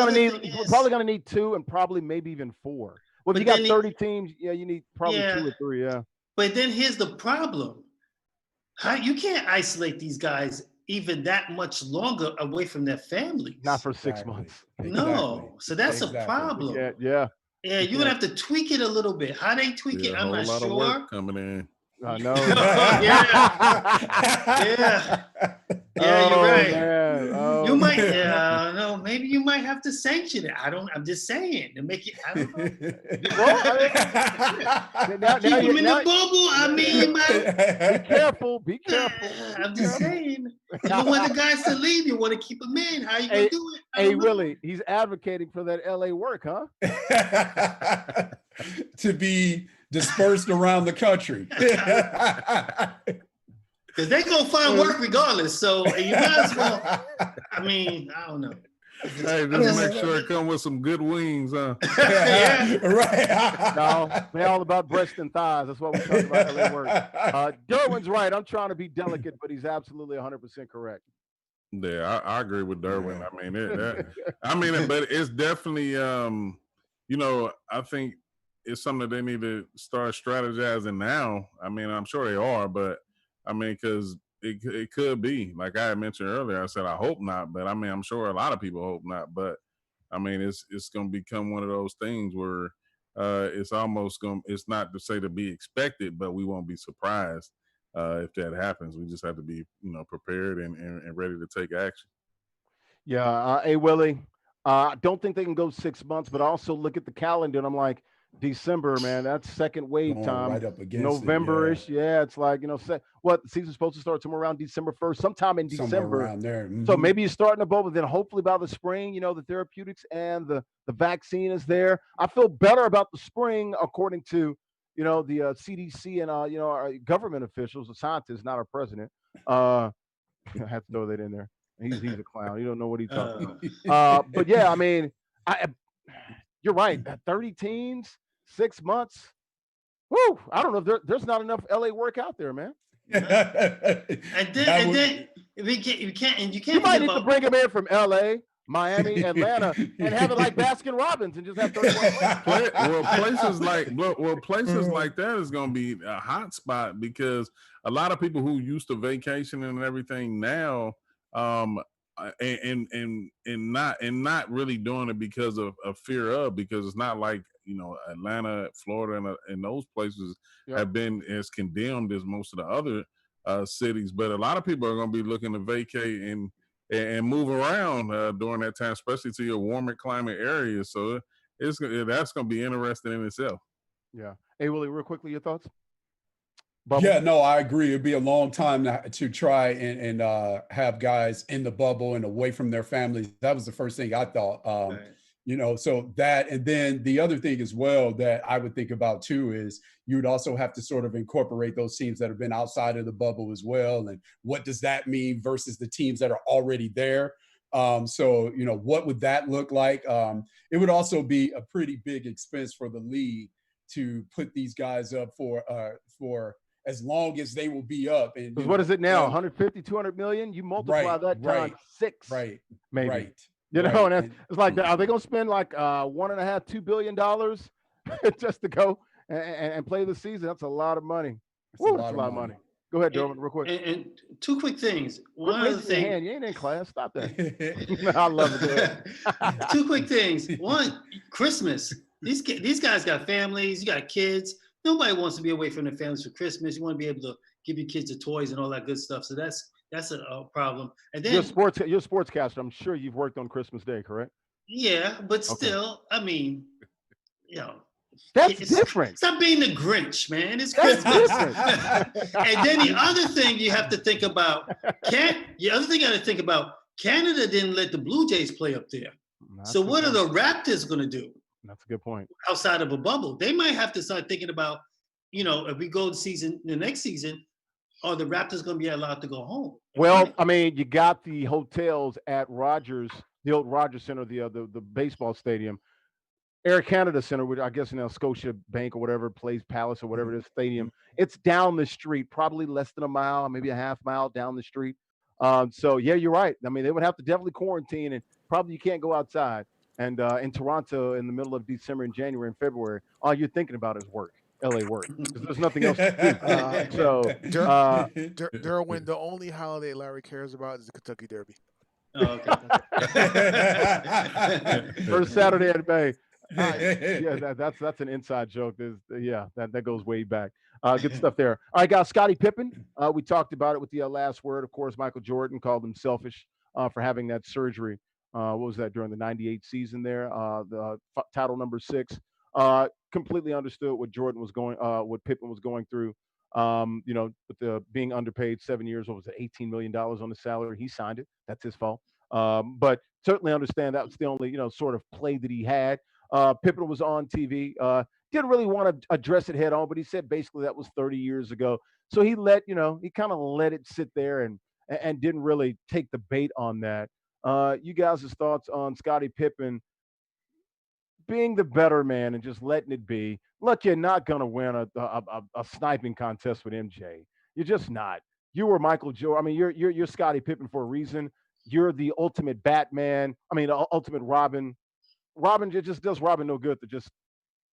probably going to need 2 and probably maybe even 4. Well, if you got 30 teams, you need probably 2 or 3, But then here's the problem. You can't isolate these guys even that much longer away from their families. Not for 6 months. No. So that's a problem. Yeah, you're going to have to tweak it a little bit. How they tweak it, I'm not sure. Of work coming in. I know. You're right. You might, no, maybe you might have to sanction it. I'm just saying to make it. I don't know. Keep them in the bubble. I mean, you might be careful. I'm just saying. You don't want the guys to leave. You want to keep them in. How you gonna do it? Hey, Willie, he's advocating for that LA work, huh? To be dispersed around the country. Because they're going to find work regardless. So you might as well. I mean, I don't know. Hey, just make sure it come with some good wings, huh? Right. No, they're all about breast and thighs. That's what we're talking about. LA work. Derwin's right. I'm trying to be delicate, but he's absolutely 100% correct. Yeah, I agree with Derwin. I mean, but it's definitely, I think it's something that they need to start strategizing now. I mean, I'm sure they are, but I mean, because it could be, like I had mentioned earlier, I said, I hope not, but I mean, I'm sure a lot of people hope not, but I mean, it's going to become one of those things where it's not to say to be expected, but we won't be surprised if that happens. We just have to be, prepared and ready to take action. Yeah. Hey, Willie, I don't think they can go 6 months, but I also look at the calendar and I'm like, December, man, that's second wave time. Right up against November-ish. Yeah, it's like, the season's supposed to start somewhere around December 1st, sometime in December. Around there. Mm-hmm. So maybe you start in the bubble, then hopefully by the spring, the therapeutics and the vaccine is there. I feel better about the spring, according to, the CDC and, our government officials, the scientists, not our president. I have to throw that in there. He's a clown. You don't know what he's talking about. But yeah, I mean, you're right. 30 teams, 6 months. Woo! I don't know if there's not enough LA work out there, man. And then you can't You might need to bring him in from L.A., Miami, Atlanta, and have it like Baskin Robbins and just have 31 places like that is going to be a hot spot because a lot of people who used to vacation and everything now, and not really doing it because of fear of, because it's not like, you know, Atlanta, Florida, and those places have been as condemned as most of the other cities. But a lot of people are going to be looking to vacate and move around during that time, especially to your warmer climate areas. So that's going to be interesting in itself. Yeah. Hey, Willie, real quickly, your thoughts? Bubble? Yeah, no, I agree. It'd be a long time to try and have guys in the bubble and away from their families. That was the first thing I thought. Right. You know, so that, and then the other thing as well that I would think about too is you would also have to sort of incorporate those teams that have been outside of the bubble as well. And what does that mean versus the teams that are already there? So, you know, what would that look like? It would also be a pretty big expense for the league to put these guys up for as long as they will be up. And what is it now? 150, 200 million? You multiply that times 6, maybe. Right. You know, and it's like, are they going to spend like $1.5–2 billion just to go and play the season? That's a lot of money. That's a lot of money. Go ahead, Derwin, real quick. And two quick things. One other thing. You ain't in class. Stop that. I love it. Two quick things. One, Christmas. These guys got families. You got kids. Nobody wants to be away from their families for Christmas. You want to be able to give your kids the toys and all that good stuff. So that's a problem. And then you're a sportscaster. I'm sure you've worked on Christmas Day, correct? Yeah, but still, I mean, you know, that's different. Stop being the Grinch, man. It's Christmas. And then the other thing you have to think about, Canada didn't let the Blue Jays play up there. So what are the Raptors going to do? That's a good point. Outside of a bubble, they might have to start thinking about, you know, if we go the next season, are the Raptors going to be allowed to go home? Well, I mean, you got the hotels at Rodgers, the old Rodgers Center, the baseball stadium, Air Canada Center, which I guess now Scotia Bank or whatever, Place Palace or whatever it is, stadium. It's down the street, probably less than a mile, maybe a half mile down the street. So yeah, you're right. I mean, they would have to definitely quarantine, and probably you can't go outside. And in Toronto, in the middle of December and January and February, all you're thinking about is work. LA work, because there's nothing else to do. Derwin, the only holiday Larry cares about is the Kentucky Derby. Oh, okay. First Saturday in May. Yeah, that's an inside joke. That goes way back. Good stuff there. All right, guys, Scottie Pippen. We talked about it with the last word. Of course, Michael Jordan called him selfish for having that surgery. What was that, during the '98 season there? The title number 6. Completely understood what what Pippen was going through. You know, with the being underpaid 7 years, what was it, $18 million on the salary? He signed it. That's his fault. But certainly understand that was the only, you know, sort of play that he had. Pippen was on TV. Didn't really want to address it head on, but he said basically that was 30 years ago. So he kind of let it sit there and didn't really take the bait on that. You guys' thoughts on Scottie Pippen being the better man and just letting it be? Look, you're not going to win a sniping contest with MJ. You're just not. You were Michael Jordan. I mean, you're Scottie Pippen for a reason. You're the ultimate Batman. I mean, the ultimate Robin. Robin just does Robin no good to just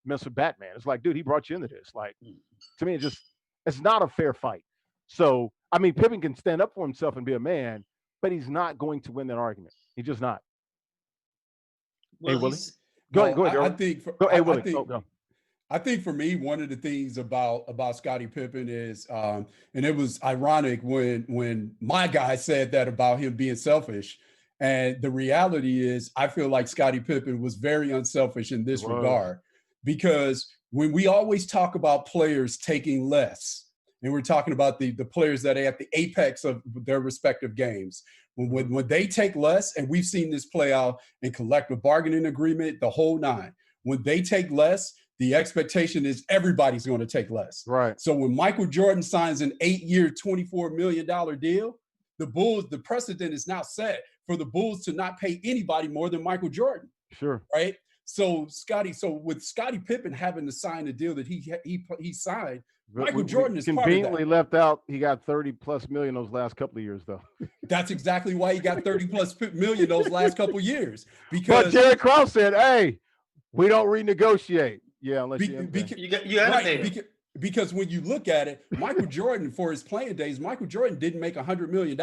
mess with Batman. It's like, dude, he brought you into this. Like, to me, it's not a fair fight. So, I mean, Pippen can stand up for himself and be a man, but he's not going to win that argument. He's just not. Well, hey, Willie? Go ahead. I think for me, one of the things about Scottie Pippen is, and it was ironic when my guy said that about him being selfish. And the reality is, I feel like Scottie Pippen was very unselfish in this regard, because when we always talk about players taking less, and we're talking about the players that are at the apex of their respective games, when they take less, and we've seen this play out in collective bargaining agreement, the whole nine, when they take less, the expectation is everybody's going to take less. Right. So when Michael Jordan signs an 8-year, $24 million deal, the Bulls, the precedent is now set for the Bulls to not pay anybody more than Michael Jordan. Sure. Right. So with Scottie Pippen having to sign the deal that he signed Michael Jordan is part of conveniently that. left out. He got 30+ million those last couple of years, though. That's exactly why he got 30+ million those last couple of years. But Because Jerry Krause said, "Hey, we don't renegotiate." Yeah, unless you got to pay him. Because when you look at it, Michael Jordan, for his playing days, Michael Jordan didn't make $100 million.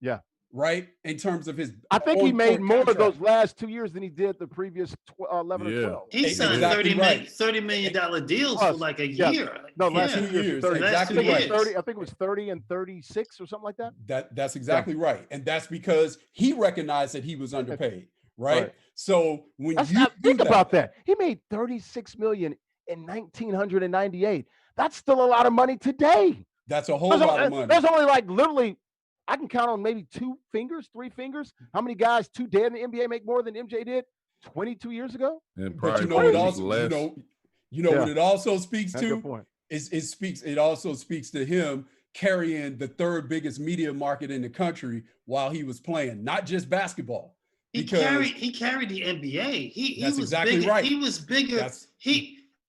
Yeah. Right? In terms of his I think he made more contract. those last 2 years than he did the previous 11 or 12. He signed Exactly $30 million deals for like a year. No, last 2 2 years. years. 30. Exactly I think, right. it was 30, I think it was 30 and 36 or something like that. That's exactly right. And that's because he recognized that he was underpaid. Right? So when think about that. He made 36 million in 1998. That's still a lot of money today. That's a whole lot of money. There's only like literally, I can count on maybe 2 fingers, 3 fingers. How many guys today in the NBA make more than MJ did 22 years ago? But you know what also what it also speaks That's a to? good point. It also speaks to him carrying the third biggest media market in the country while he was playing, not just basketball. He carried the NBA. He That's was exactly bigger. right. He was bigger.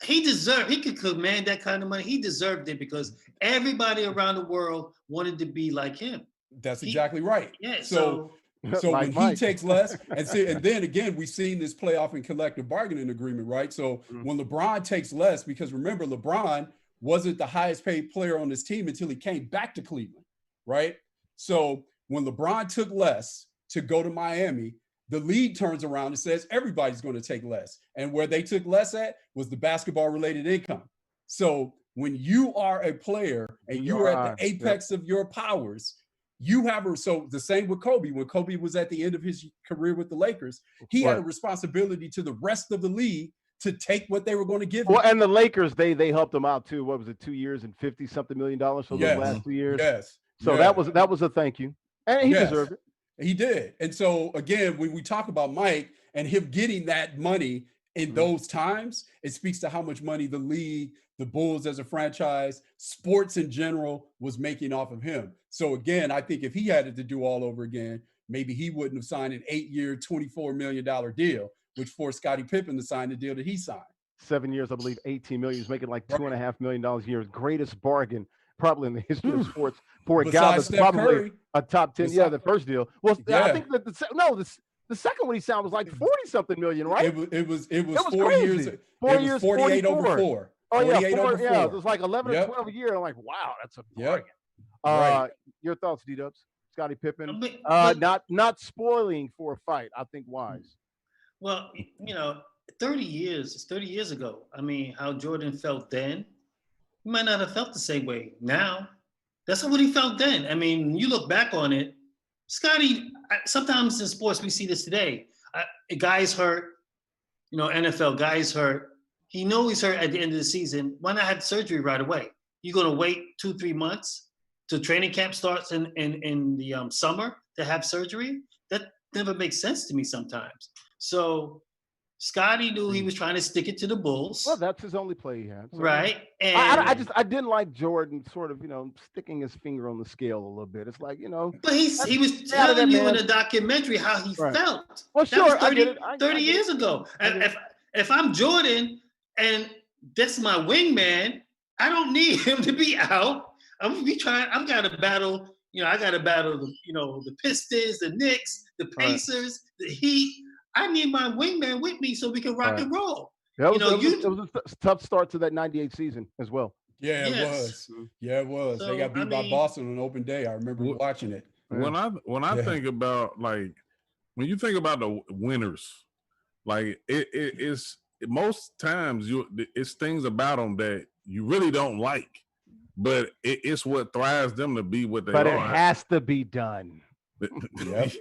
He deserved. He could command that kind of money. He deserved it because everybody around the world wanted to be like him. That's exactly right. Yeah. So Like when Mike. he takes less, and then again, we've seen this playoff and collective bargaining agreement, right? So when LeBron takes less, because remember, LeBron wasn't the highest paid player on this team until he came back to Cleveland, right? So when LeBron took less to go to Miami, the league turns around and says everybody's going to take less. And where they took less at was the basketball related income. So when you are a player and you're at the apex of your powers, you have so the same with Kobe. When Kobe was at the end of his career with the Lakers, he had a responsibility to the rest of the league to take what they were going to give him. Well, and the Lakers, they helped him out too. What was it, 2 years and $50-something million for the last 2 years? Yes. So that was a thank you. And he deserved it. He did. And so again, when we talk about Mike and him getting that money in those times, it speaks to how much money the league, the Bulls as a franchise, sports in general was making off of him. So again, I think if he had it to do all over again, maybe he wouldn't have signed an 8-year, $24 million deal, which forced Scottie Pippen to sign the deal that he signed. 7 years, I believe, 18 million. He's making like $2.5 million a year. Greatest bargain probably in the history of sports for a guy that's probably a top 10. The first deal. Well, I think that the second one he signed was like 40-something million, right? It was 4 crazy. years. 4 it years, was 48 44. over 4. Oh yeah, 48 over 4. It was like 11 or 12 a year. I'm like, wow, that's a bargain. Your thoughts, D-Dubs? Scottie Pippen, not spoiling for a fight. I think wise. Well, 30 years ago. I mean, how Jordan felt then, he might not have felt the same way now. That's what he felt then. I mean, when you look back on it, Scottie, sometimes in sports we see this today. A guy's hurt, NFL guy's hurt. He knows he's hurt at the end of the season. Why not have surgery right away? You're going to wait 2-3 months till training camp starts in the summer to have surgery? That never makes sense to me sometimes. So Scottie knew he was trying to stick it to the Bulls. Well, that's his only play he had. So right. And I didn't like Jordan sort of, sticking his finger on the scale a little bit. It's like, But he was telling you in a documentary how he felt. Well, that was 30, I get it. 30 years ago. If I'm Jordan and that's my wingman, I don't need him to be out. I've got to battle, I got to battle the Pistons, the Knicks, the Pacers, the Heat. I need my wingman with me so we can rock and roll. It was a tough start to that 98 season as well. Yeah, it was. Yeah, it was. So, they got beat by Boston on open day. I remember watching it. When I think about, like, when you think about the winners, like it's most times it's things about them that you really don't like, but it's what thrives them to be what they are. But it has to be done.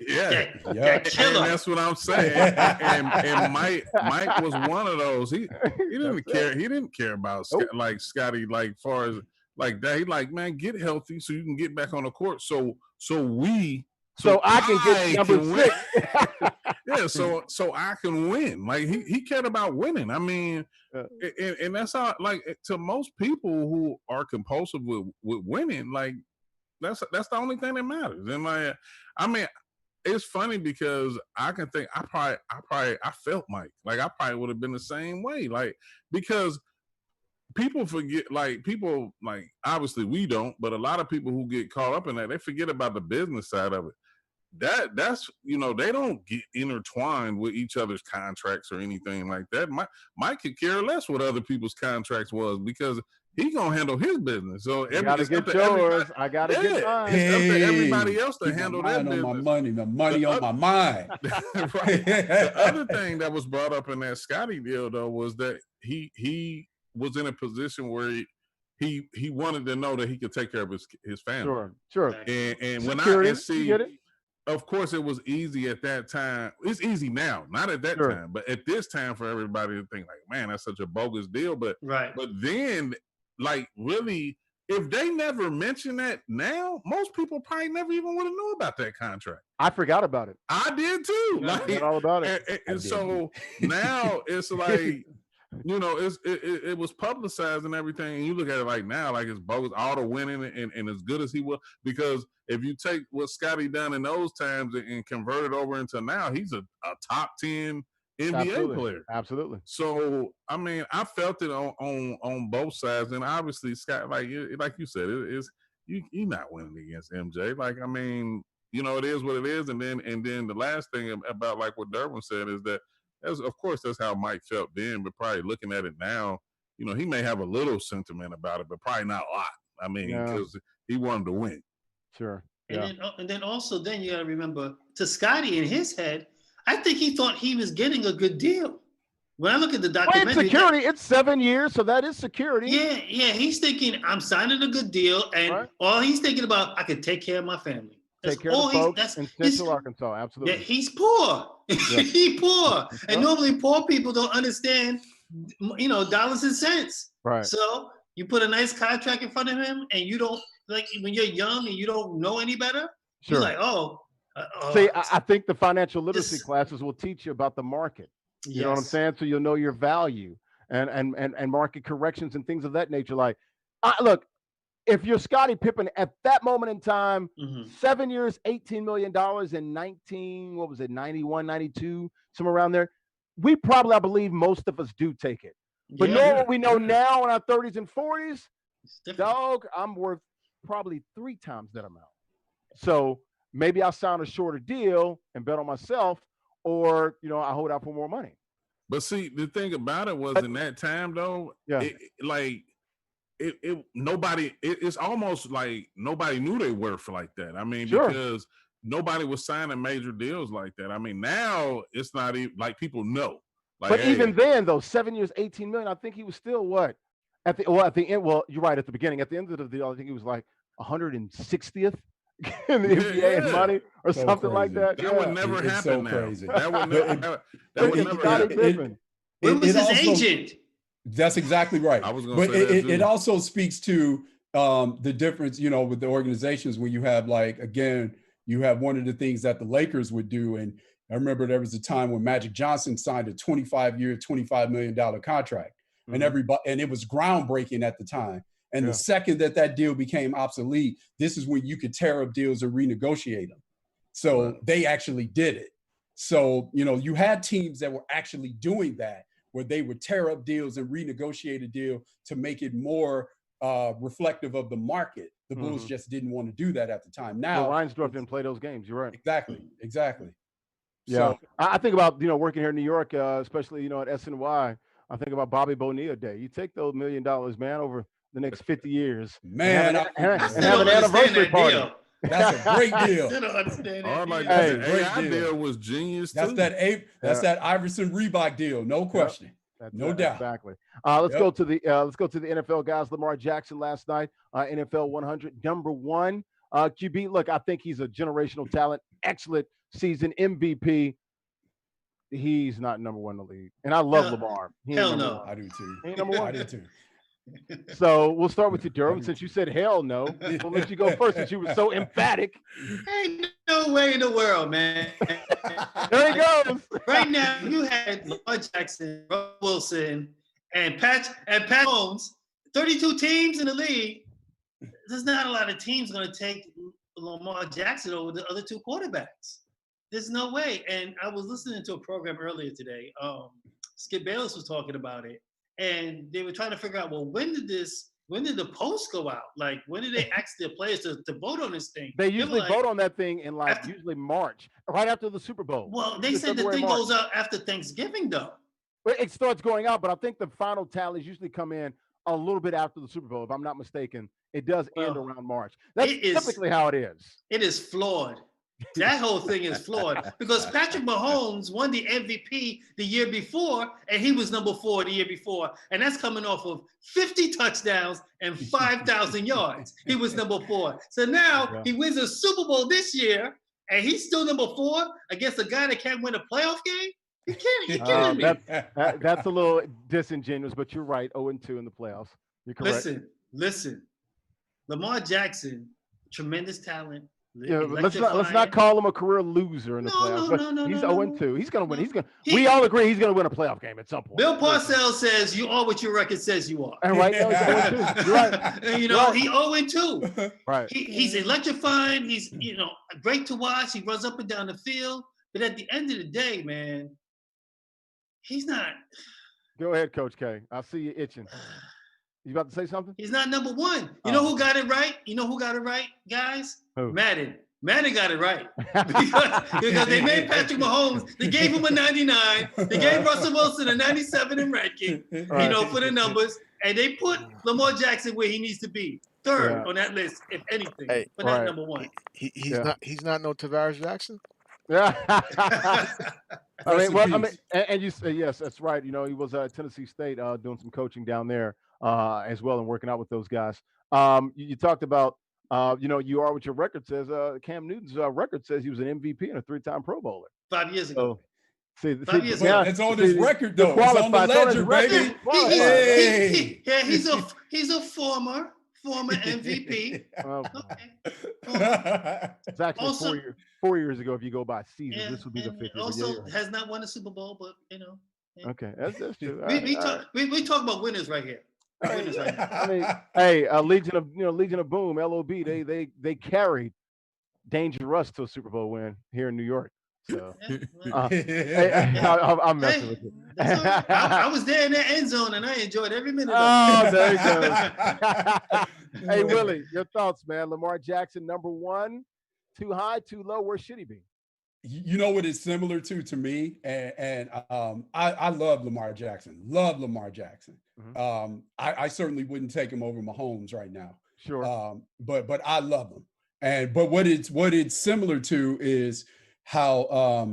Yeah. And that's what I'm saying. And Mike was one of those. He didn't care. He didn't care about like Scottie, like far as like that. He like, man, get healthy so you can get back on the court. So I can get number 6. Yeah, so I can win. Like he cared about winning. I mean, and that's how, like, to most people who are compulsive with winning, like that's the only thing that matters. And like, I mean, it's funny because I can think I felt Mike. Like I probably would have been the same way. Like, because people forget, obviously we don't, but a lot of people who get caught up in that, they forget about the business side of it. That's they don't get intertwined with each other's contracts or anything like that. Mike could care less what other people's contracts was because he gonna handle his business. So I gotta get yours. I gotta get mine. It's up to everybody else to keep handle my their mind business. my money on my mind. Right. The other thing that was brought up in that Scotty deal though was that he was in a position where he wanted to know that he could take care of his family. Sure. And when Security, I see, get it? of course, it was easy at that time. It's easy now, not at that time, but at this time for everybody to think like, man, that's such a bogus deal. But then, like, really, if they never mention that now, most people probably never even would have known about that contract. I forgot about it. I did too. I forgot all about it. And so now it's like, it was publicized and everything. And you look at it like now, like it's bogus, all the winning and as good as he was. Because if you take what Scotty done in those times and convert it over into now, he's a top 10 NBA player. Absolutely. So I mean, I felt it on both sides, and obviously Scott, like you said, you're not winning against MJ. Like I mean, it is what it is. And then the last thing about like what Derwin said is that. Of course, that's how Mike felt then, but probably looking at it now, he may have a little sentiment about it, but probably not a lot. I mean, because he wanted to win. Sure. And then also you got to remember, to Scotty in his head, I think he thought he was getting a good deal. When I look at the documentary, security. It's 7 years, so that is security. Yeah. He's thinking, I'm signing a good deal, and all he's thinking about, I can take care of my family. Take care of the folks in Central Arkansas. Absolutely. Yeah, he's poor. He's poor. And normally poor people don't understand, dollars and cents. Right. So you put a nice contract in front of him and you don't, like when you're young and you don't know any better, you're like, See, I think the financial literacy classes will teach you about the market. You know what I'm saying? So you'll know your value and market corrections and things of that nature. Like, look, if you're Scottie Pippen at that moment in time, 7 years, $18 million in 91, 92, somewhere around there, we probably, I believe most of us do take it. But knowing what we know now in our 30s and 40s, dog, I'm worth probably 3 times that amount. So maybe I'll sign a shorter deal and bet on myself, or, I hold out for more money. But see, the thing about it was in that time, though, it's almost like nobody knew they were for like that. I mean, because nobody was signing major deals like that. I mean, now it's not even like people know. Like, but even then, though, 7 years, 18 million, I think he was still what? At the end, well, you're right, at the beginning. At the end of the deal, I think he was like 160th in the NBA in money or something like that. That would never happen now. Crazy. That would never happen. Where was his agent? That's exactly right. I was going to say that it also speaks to the difference, with the organizations when you have you have one of the things that the Lakers would do. And I remember there was a time when Magic Johnson signed a 25-year, $25 million contract, and it was groundbreaking at the time. And the second that deal became obsolete, this is when you could tear up deals and renegotiate them. So they actually did it. So, you had teams that were actually doing that, where they would tear up deals and renegotiate a deal to make it more reflective of the market. The Bulls just didn't want to do that at the time. Now, Reinsdorf didn't play those games. You're right. Exactly. Yeah, So, I think about working here in New York, especially at SNY. I think about Bobby Bonilla Day. You take those $1 million, man, over the next 50 years, man, and have an anniversary party. Deal. That's a great deal. I don't understand Oh, like Hey, that great AI deal. deal was genius That's too. that Iverson Reebok deal, no question. No doubt. Exactly. Let's go to the NFL guys. Lamar Jackson last night, NFL 100, number 1 QB. Look, I think he's a generational talent. Excellent season, MVP. He's not number 1 in the league, and I love Lamar. Hell no. I do too. He ain't number 1. I do too. So we'll start with you, Durham. Since you said hell no, we'll let you go first since you were so emphatic. Ain't no way in the world, man. There he goes. Right now, you had Lamar Jackson, Wilson, and Pat Holmes, 32 teams in the league. There's not a lot of teams going to take Lamar Jackson over the other 2 quarterbacks. There's no way. And I was listening to a program earlier today. Skip Bayless was talking about it. and they were trying to figure out, well, when did the post go out? Like, when did they ask their players to vote on this thing? They usually vote on that thing in usually March, right after the Super Bowl. Well, they said the thing goes out after Thanksgiving, though. Well, it starts going out, but I think the final tallies usually come in a little bit after the Super Bowl, if I'm not mistaken. It does end around March. That's typically how it is. It is flawed. That whole thing is flawed because Patrick Mahomes won the MVP the year before, and he was number 4 the year before, and that's coming off of 50 touchdowns and 5,000 yards. He was number 4. So now he wins a Super Bowl this year, and he's still number 4 against a guy that can't win a playoff game. You can't. You're killing me. That's a little disingenuous, but you're right. 0-2 in the playoffs. You're correct. Listen. Lamar Jackson, tremendous talent. Yeah, let's not call him a career loser in the playoffs. No, he's 0-2. He's gonna win. We all agree he's gonna win a playoff game at some point. Bill Parcells says you are what your record says you are. And right now he's 0-2. You're right. And, he 0-2. Right. He's electrifying. He's great to watch. He runs up and down the field. But at the end of the day, man, he's not. Go ahead, Coach K. I see you itching. You about to say something? He's not number 1. You know who got it right? You know who got it right, guys? Who? Madden. Madden got it right because they made Patrick Mahomes. They gave him a 99. They gave Russell Wilson a 97 in ranking, for the numbers, and they put Lamar Jackson where he needs to be, 3rd on that list, if anything, but not number 1. He's not no Tavares Jackson. Yeah. And you say yes, that's right. He was at Tennessee State doing some coaching down there as well and working out with those guys. You talked about you are what your record says. Cam Newton's record says he was an MVP and a 3-time Pro Bowler 5 years ago. 5 years ago. It's on his record, though. It's on the ledger, baby. He's a former MVP. It's actually also, 4 years ago. If you go by seasons, this would be the 5th. Also, has not won a Super Bowl, but Okay, that's true. We talk about winners right here. I mean, hey, Legion of Boom, LOB, they carried Danger Russ to a Super Bowl win here in New York. So I'm messing with you. I was there in that end zone and I enjoyed every minute of it. Oh, there you go. Hey, Willie, your thoughts, man. Lamar Jackson, number 1, too high, too low. Where should he be? You know what it's similar to me, and I love Lamar Jackson. Love Lamar Jackson. Mm-hmm. I certainly wouldn't take him over Mahomes right now. Sure. But I love him. But what it's similar to is how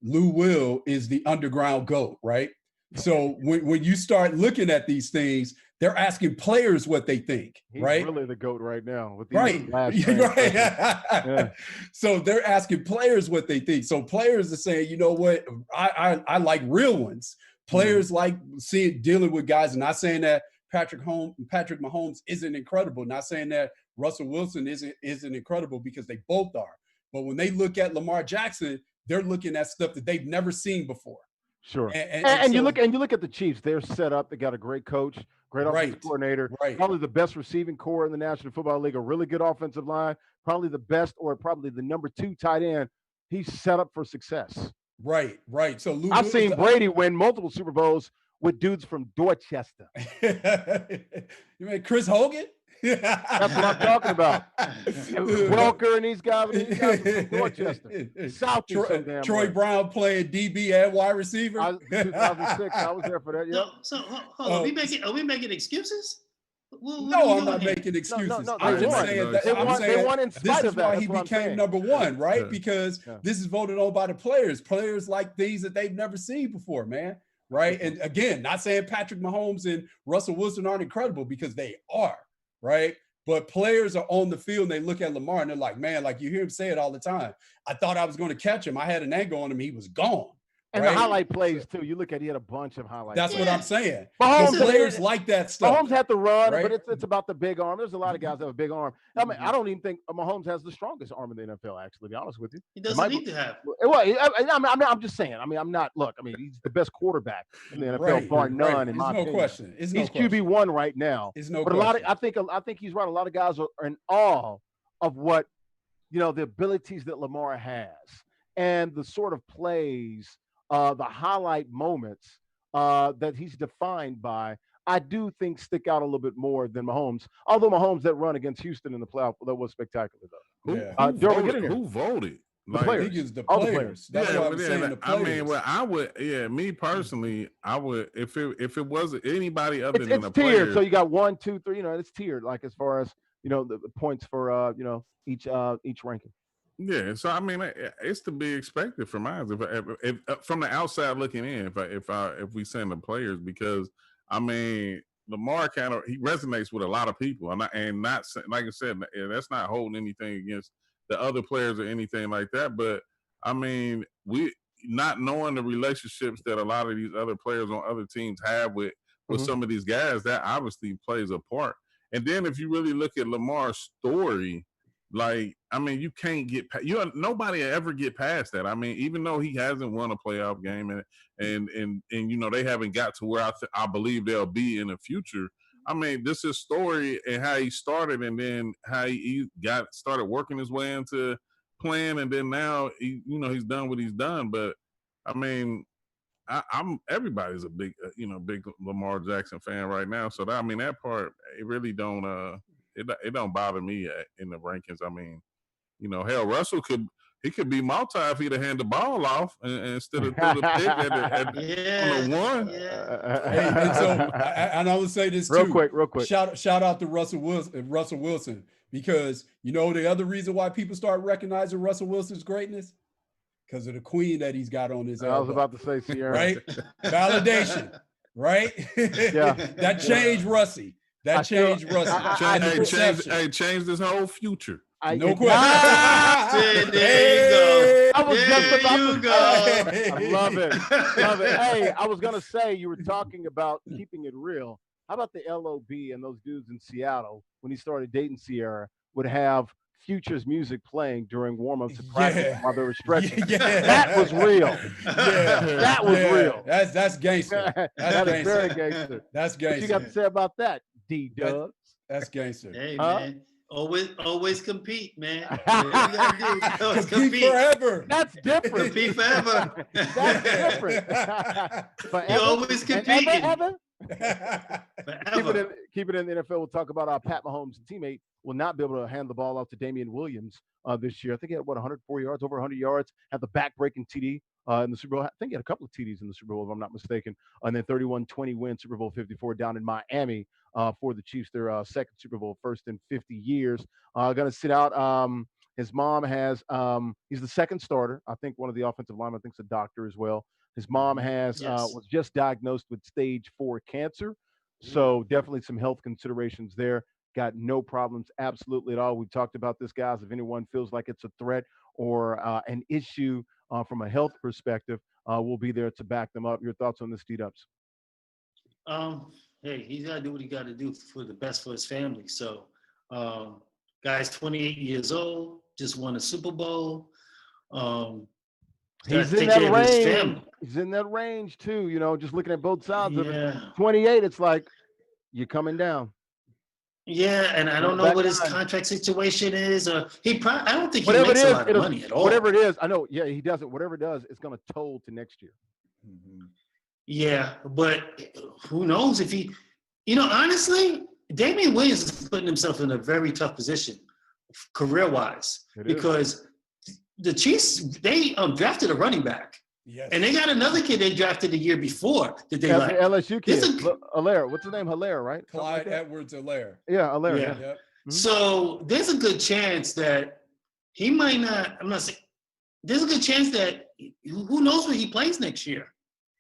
Lou Will is the underground GOAT, right? So when you start looking at these things, they're asking players what they think, He's right? really the GOAT right now. With these right. Yeah. So they're asking players what they think. So players are saying, you know what, I like real ones. Players like dealing with guys, and not saying that Patrick Mahomes isn't incredible, not saying that Russell Wilson isn't incredible, because they both are. But when they look at Lamar Jackson, they're looking at stuff that they've never seen before. Sure. And you look at the Chiefs. They're set up. They got a great coach, great offensive coordinator, probably the best receiving core in the National Football League, a really good offensive line, probably the best or probably the number 2 tight end. He's set up for success. Right. So I've seen Brady win multiple Super Bowls with dudes from Dorchester. You mean Chris Hogan? That's what I'm talking about. Welker and these guys from Dorchester. South Troy Brown playing DB and wide receiver. 2006, I was there for that. Yep. So are we making excuses? No, I'm not making excuses. No, I'm just saying that they won in spite this of is that. why he became number 1, right? Because this is voted on by the players. Players like things that they've never seen before, man. Right. And again, not saying Patrick Mahomes and Russell Wilson aren't incredible, because they are, right? But players are on the field and they look at Lamar and they're like, man, like you hear him say it all the time. I thought I was going to catch him. I had an angle on him. He was gone. And the highlight plays too. You look at, he had a bunch of highlights. That's what I'm saying. Mahomes, players like that stuff. Mahomes had to run, but it's about the big arm. There's a lot of guys that have a big arm. I mean, I don't even think Mahomes has the strongest arm in the NFL, actually, to be honest with you. He doesn't need to have. Well, I'm just saying. I mean, I'm not. Look, I mean, he's the best quarterback in the NFL, bar none. In my opinion, question. He's QB1 right now. But I think he's right. A lot of guys are in awe of what, the abilities that Lamar has and the sort of plays, the highlight moments that he's defined by, I do think stick out a little bit more than Mahomes. Although Mahomes that run against Houston in the playoff, that was spectacular though. Who, Yeah. Daryl, get in here. who voted? The I players. think it's the All the players. That's yeah, what I but was then, saying. The I players. mean, well, I would, yeah, me personally, I would if it wasn't anybody other than It's the tiered. players. So you got 1, 2, 3. It's tiered. Like as far as the points for each ranking. Yeah, so I mean, it's to be expected from us. If from the outside looking in, if we send the players, because I mean, Lamar he resonates with a lot of people, and not like I said, that's not holding anything against the other players or anything like that. But I mean, we not knowing the relationships that a lot of these other players on other teams have with some of these guys, that obviously plays a part. And then if you really look at Lamar's story. Like, I mean, you can't get nobody ever get past that. I mean, even though he hasn't won a playoff game and they haven't got to where I believe they'll be in the future. I mean, this is story and how he started, and then how he got started working his way into playing, and then now he's done what he's done. But I mean, I'm everybody's a big big Lamar Jackson fan right now. So that, I mean, that part, it really don't it don't bother me in the rankings. I mean, hell, Russell could be multi if he'd have handed the ball off instead of throw the pick at on the one. Yeah. Hey, and so and I would say this Real too. quick. Shout out to Russell Wilson, because the other reason why people start recognizing Russell Wilson's greatness, because of the queen that he's got on his elbow. I was about to say Sierra. Right? Validation. Right? Yeah. That changed Russie. That changed Russie. Change this whole future. No question. There you go. I was just about to go. I love it. Hey, I was gonna say, you were talking about keeping it real. How about the LOB and those dudes in Seattle when he started dating Sierra would have Future's music playing during warm-ups and practice while they were stretching? Yeah. That was real. Yeah. That was real. That's gangster. That is very gangster. That's gangster. What you got to say about that, D-Dubs? That's gangster. Hey, man. Always compete, man. Whatever you gotta do, always compete forever. That's different. Compete forever. That's different. You're always competing. Ever? Forever. Keep it in the NFL. We'll talk about Pat Mahomes' teammate will not be able to hand the ball off to Damian Williams this year. I think he had 104 yards, over 100 yards, had the back-breaking TD in the Super Bowl. I think he had a couple of TDs in the Super Bowl, if I'm not mistaken. And then 31-20 win Super Bowl 54 down in Miami for the Chiefs, their second Super Bowl, first in 50 years. Going to sit out. His mom has he's the second starter. I think one of the offensive linemen, I think, is a doctor as well. His mom has was just diagnosed with stage 4 cancer. So definitely some health considerations there. Got no problems absolutely at all. We talked about this, guys. If anyone feels like it's a threat or an issue from a health perspective, we'll be there to back them up. Your thoughts on this, D-Dubs? Hey, he's got to do what he got to do for the best for his family. So, guy's 28 years old, just won a Super Bowl. He's in that range. He's in that range too. Just looking at both sides of it. 28, it's like you're coming down. Yeah, and I don't know what his contract situation is. I don't think he whatever makes it is, a lot of money at all. Whatever it is, I know. Yeah, he doesn't. Whatever it does, it's going to toll to next year. Mm-hmm. Yeah, but who knows if he, honestly, Damian Williams is putting himself in a very tough position career-wise because the Chiefs, they drafted a running back. Yes. And they got another kid they drafted the year before that they liked. LSU kid, Allaire. What's his name? Allaire, right? Clyde Edwards-Allaire. Yeah, Allaire. Yeah. Yep. Mm-hmm. So there's a good chance that he might not. I'm not saying. There's a good chance that who knows where he plays next year,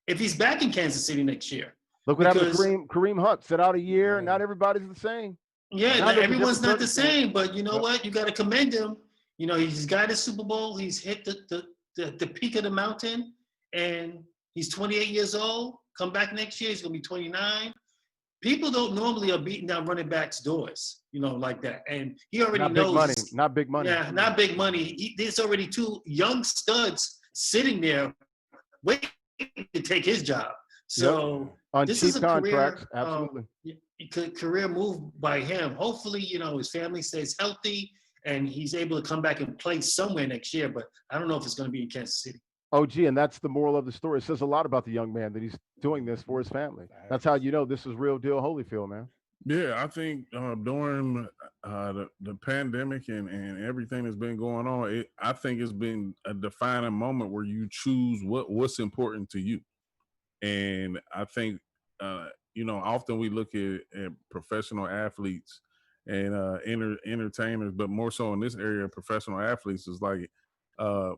if he's back in Kansas City next year. Look what happened to Kareem Hunt. Sit out a year. Not everybody's the same. Yeah, everyone's not the same. But you know what? You got to commend him. He's got a Super Bowl. He's hit the peak of the mountain. And he's 28 years old. Come back next year, he's going to be 29. People don't normally are beating down running backs' doors, like that. And he already knows. Not big money. Yeah, not big money. There's already 2 young studs sitting there waiting to take his job. So on this cheap is a contracts, career, absolutely. Career move by him. Hopefully, his family stays healthy and he's able to come back and play somewhere next year. But I don't know if it's going to be in Kansas City. OG, and that's the moral of the story. It says a lot about the young man that he's doing this for his family. That's how you know this is real deal Holyfield, man. Yeah, I think during the pandemic and everything that's been going on, I think it's been a defining moment where you choose what's important to you. And I think, often we look at professional athletes and entertainers, but more so in this area, professional athletes is uh,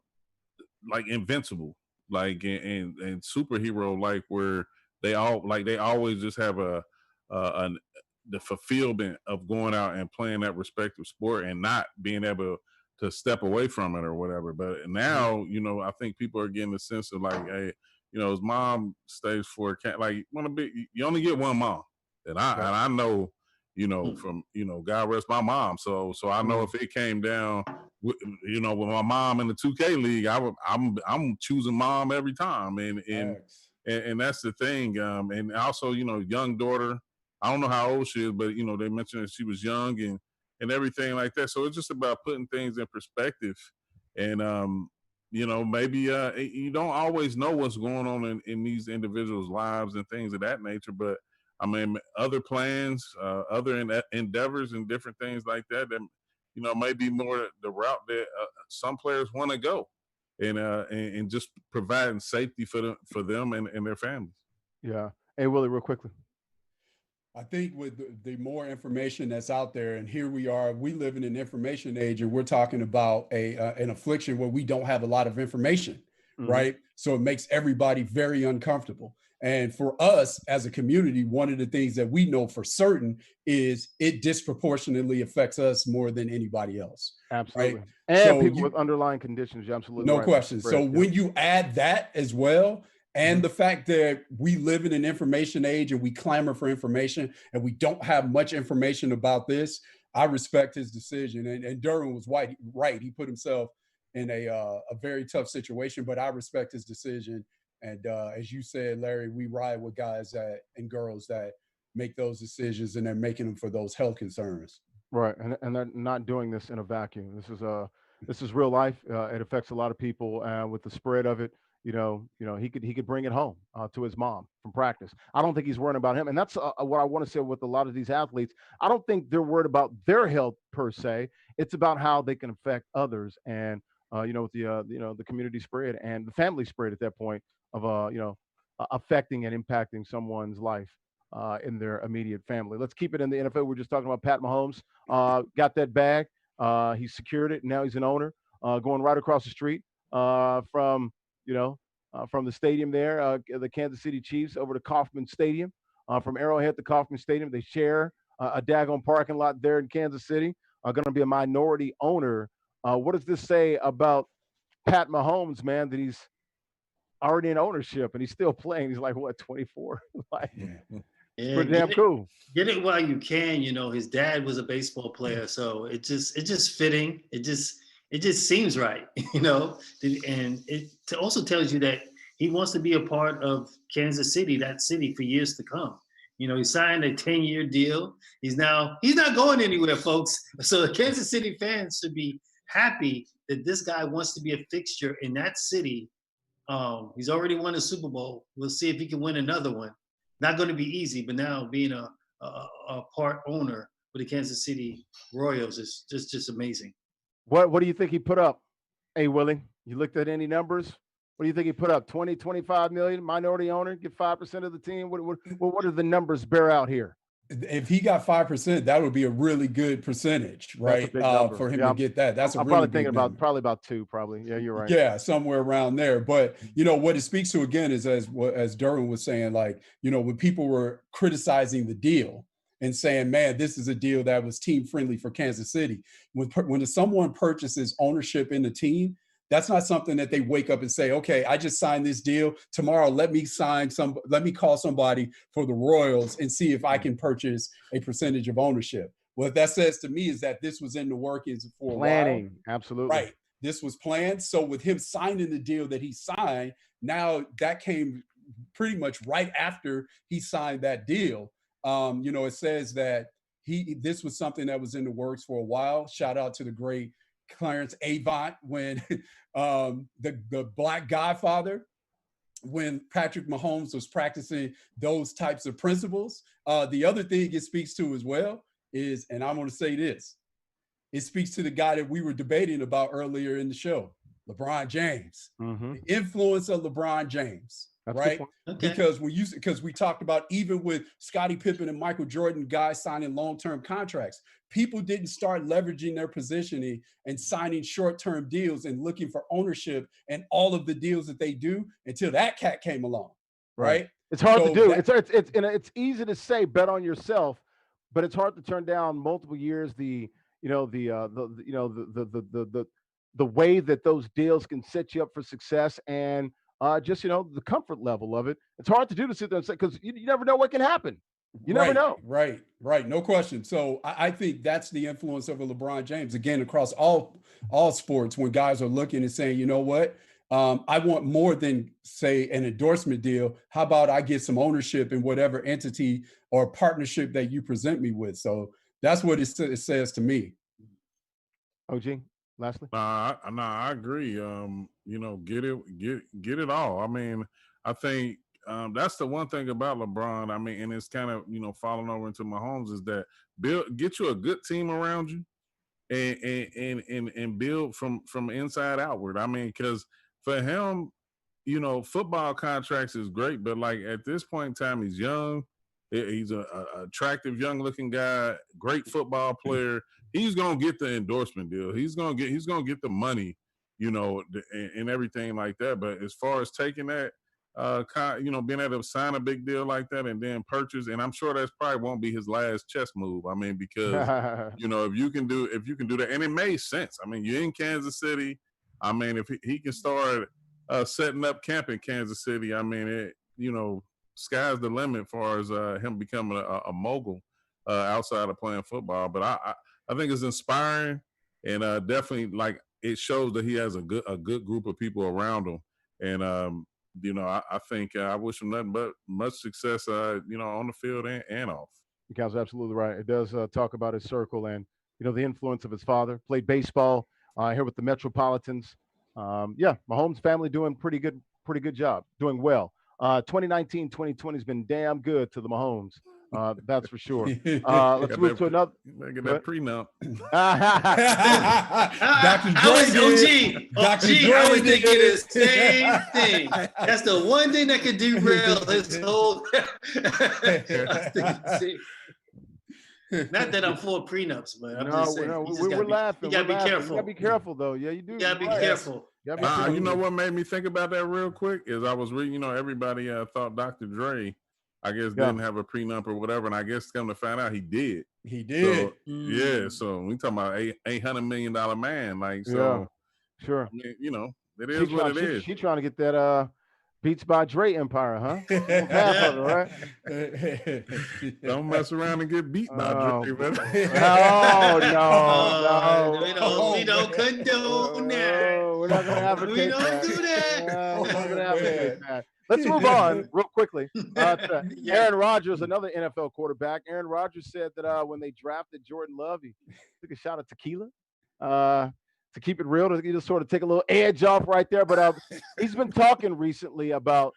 like invincible, like and superhero, like where they always just have an the fulfillment of going out and playing that respective sport and not being able to step away from it or whatever. But now, I think people are getting a sense of like, hey, his mom stays for like you only get one mom, and I know, from God rest my mom. So I know if it came down, with my mom in the 2K league, I'm choosing mom every time, and that's the thing. And also, young daughter. I don't know how old she is, but they mentioned that she was young and everything like that. So it's just about putting things in perspective, and maybe you don't always know what's going on in these individuals' lives and things of that nature. But I mean, other plans, other endeavors, and different things like that. That may be more the route that some players want to go, and just providing safety for them and their families. Yeah. Hey, Willie, real quickly. I think with the more information that's out there, and here we are, we live in an information age, and we're talking about an affliction where we don't have a lot of information, right? So it makes everybody very uncomfortable. And for us as a community, one of the things that we know for certain is it disproportionately affects us more than anybody else. Absolutely. Right? And so people with underlying conditions, you're absolutely no right. question. So when you add that as well, and the fact that we live in an information age and we clamor for information and we don't have much information about this, I respect his decision. And Duran was right. He put himself in a very tough situation, but I respect his decision. And as you said, Larry, we ride with guys and girls that make those decisions, and they're making them for those health concerns. Right. And they're not doing this in a vacuum. This is real life. It affects a lot of people, with the spread of it. He could bring it home to his mom from practice. I don't think he's worrying about him, and that's what I want to say with a lot of these athletes. I don't think they're worried about their health per se. It's about how they can affect others, and with the community spread and the family spread at that point of affecting and impacting someone's life in their immediate family. Let's keep it in the NFL. We're just talking about Pat Mahomes. Got that bag. He secured it. And now he's an owner. Going right across the street from the stadium there, the Kansas City Chiefs, over to Kauffman Stadium. From Arrowhead to Kauffman Stadium, they share a daggone parking lot there in Kansas City. Going to be a minority owner. What does this say about Pat Mahomes, man, that he's already in ownership and he's still playing? He's like, what, 24? Like, pretty damn cool. Get it while you can. His dad was a baseball player, so it's just fitting. It just seems right, and it also tells you that he wants to be a part of Kansas City, that city, for years to come. He signed a 10-year deal. He's not going anywhere, folks. So the Kansas City fans should be happy that this guy wants to be a fixture in that city. He's already won a Super Bowl. We'll see if he can win another one. Not going to be easy, but now being a part owner for the Kansas City Royals is just amazing. What do you think he put up? Hey, Willie, you looked at any numbers? What do you think he put up? 20, 25 million, minority owner, get 5% of the team? What do the numbers bear out here? If he got 5%, that would be a really good percentage, right? For him to get that. That's I'm really probably thinking about probably about 2, probably. Yeah, you're right. Yeah, somewhere around there. But what it speaks to again is as Duran was saying, like, when people were criticizing the deal and saying, man, this is a deal that was team friendly for Kansas City. When someone purchases ownership in the team, that's not something that they wake up and say, okay, I just signed this deal. Tomorrow, let me call somebody for the Royals and see if I can purchase a percentage of ownership. What that says to me is that this was in the workings for planning. A while. Absolutely. Right. This was planned. So with him signing the deal that he signed, now that came pretty much right after he signed that deal. It says that this was something that was in the works for a while. Shout out to the great Clarence Avant, when the Black Godfather, when Patrick Mahomes was practicing those types of principles. The other thing it speaks to as well is, and I'm going to say this, it speaks to the guy that we were debating about earlier in the show, LeBron James, the influence of LeBron James. That's right. Okay. Because we talked about, even with Scottie Pippen and Michael Jordan, guys signing long-term contracts, people didn't start leveraging their positioning and signing short-term deals and looking for ownership and all of the deals that they do until that cat came along. Right. It's hard to do. It's easy to say bet on yourself, but it's hard to turn down multiple years. The way that those deals can set you up for success, and just the comfort level of it. It's hard to do, to sit there and say, because you never know what can happen. You never know. Right. No question. So I think that's the influence of a LeBron James, again, across all sports, when guys are looking and saying, you know what, I want more than, say, an endorsement deal. How about I get some ownership in whatever entity or partnership that you present me with? So that's what it says to me. OG, lastly? I agree. Get it all. I mean, I think that's the one thing about LeBron. I mean, and it's kind of, falling over into Mahomes, is that get you a good team around you and build from inside outward. I mean, because for him, football contracts is great, but like at this point in time, he's young. He's a attractive, young-looking guy, great football player. He's gonna get the endorsement deal. He's gonna get the money, and everything like that. But as far as taking that, being able to sign a big deal like that and then purchase, and I'm sure that's probably won't be his last chess move. I mean, because if you can do that, and it made sense. I mean, you're in Kansas City. I mean, if he can start setting up camp in Kansas City, I mean, sky's the limit as far as him becoming a mogul outside of playing football. But I think it's inspiring, and definitely, like, it shows that he has a good group of people around him. And I think I wish him nothing but much success, on the field and off. You guys are absolutely right. It does talk about his circle and the influence of his father. Played baseball here with the Metropolitans. Mahomes family doing pretty good job, doing well. 2019-2020 has been damn good to the Mahomes. That's for sure. Let's move to another. Get that prenup. Dr. Dre, I was thinking the same thing. That's the one thing that could derail his whole. Not that I'm for prenups, but I'm just saying. We're laughing. You gotta be careful. You gotta be careful, though. Yeah, you do. You gotta be careful. You know what made me think about that real quick is I was reading. everybody thought Dr. Dre, I guess, didn't have a prenup or whatever, and I guess come to find out he did. He did. So, yeah. So we talking about $800 million man, like, so. Yeah, sure. I mean, it is what it is. She trying to get that Beats by Dre empire, huh? Half of it, right? Don't mess around and get beat by Dre, man. No. We don't condone that. We're not gonna advocate We don't do that. We're not gonna advocate that. Let's move on real quickly to Aaron Rodgers, another NFL quarterback. Aaron Rodgers said that when they drafted Jordan Love, he took a shot of tequila to keep it real, to just sort of take a little edge off right there. But he's been talking recently about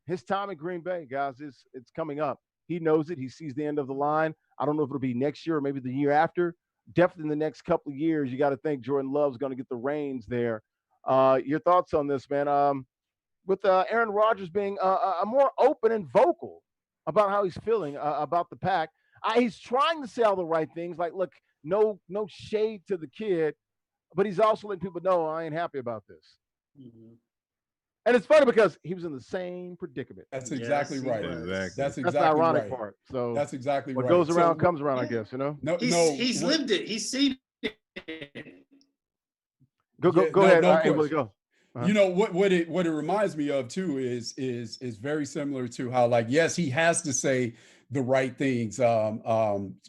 his time in Green Bay, guys. It's coming up. He knows it. He sees the end of the line. I don't know if it'll be next year or maybe the year after. Definitely in the next couple of years, you got to think Jordan Love's going to get the reins there. Your thoughts on this, man? With Aaron Rodgers being more open and vocal about how he's feeling about the pack. He's trying to say all the right things, like, look, no shade to the kid, but he's also letting people know I ain't happy about this. And it's funny because he was in the same predicament. That's exactly right. Exactly. That's the ironic right. part. So that's exactly what right. What goes around comes around, I guess, He's lived it. He's seen it. Go ahead. Go. What it reminds me of too is very similar to how, like, yes, he has to say the right things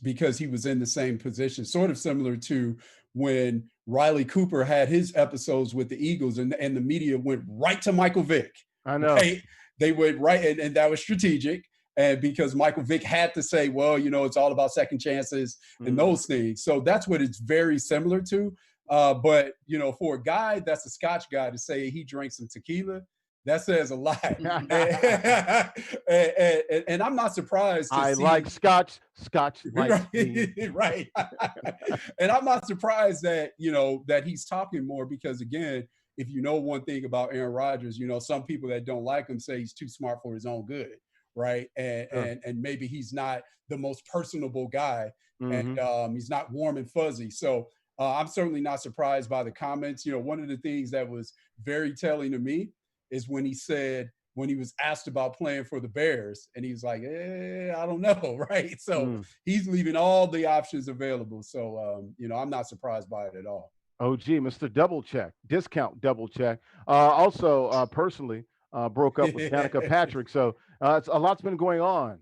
because he was in the same position, sort of similar to when Riley Cooper had his episodes with the Eagles and the media went right to Michael Vick. I know. Right? They went right, and that was strategic. And because Michael Vick had to say, well, it's all about second chances and those things. So that's what it's very similar to. But for a guy that's a Scotch guy to say he drank some tequila, that says a lot. And I'm not surprised to I see. like Scotch. Scotch likes me. Right. And I'm not surprised that that he's talking more, because again, if you know one thing about Aaron Rodgers, some people that don't like him say he's too smart for his own good, right? And maybe he's not the most personable guy, and he's not warm and fuzzy. So I'm certainly not surprised by the comments. One of the things that was very telling to me is when he said, when he was asked about playing for the Bears, and he was like, I don't know, right? So he's leaving all the options available. So, I'm not surprised by it at all. Oh, gee, Mr. Double Check, discount Double Check. Also, personally, broke up with Danica Patrick. So it's a lot's been going on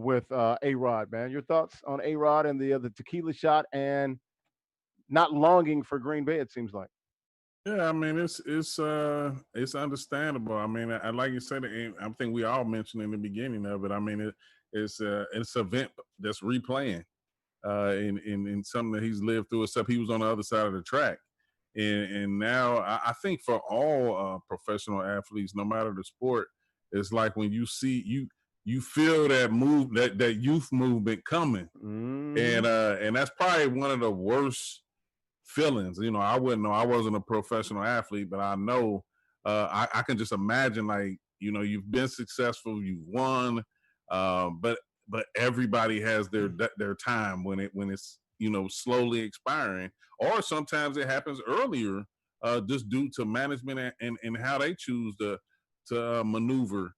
with A-Rod, man. Your thoughts on A-Rod and the tequila shot and not longing for Green Bay, it seems like. Yeah, I mean it's understandable. I mean, I like you said, I think we all mentioned in the beginning of it. I mean, it's an event that's replaying in something that he's lived through. Except he was on the other side of the track, and now I think for all professional athletes, no matter the sport, it's like when you see you feel that that youth movement coming, and that's probably one of the worst feelings. I wouldn't know. I wasn't a professional athlete, but I know I can just imagine, like, you've been successful, you've won, but everybody has their time when it's slowly expiring, or sometimes it happens earlier, just due to management and how they choose to maneuver.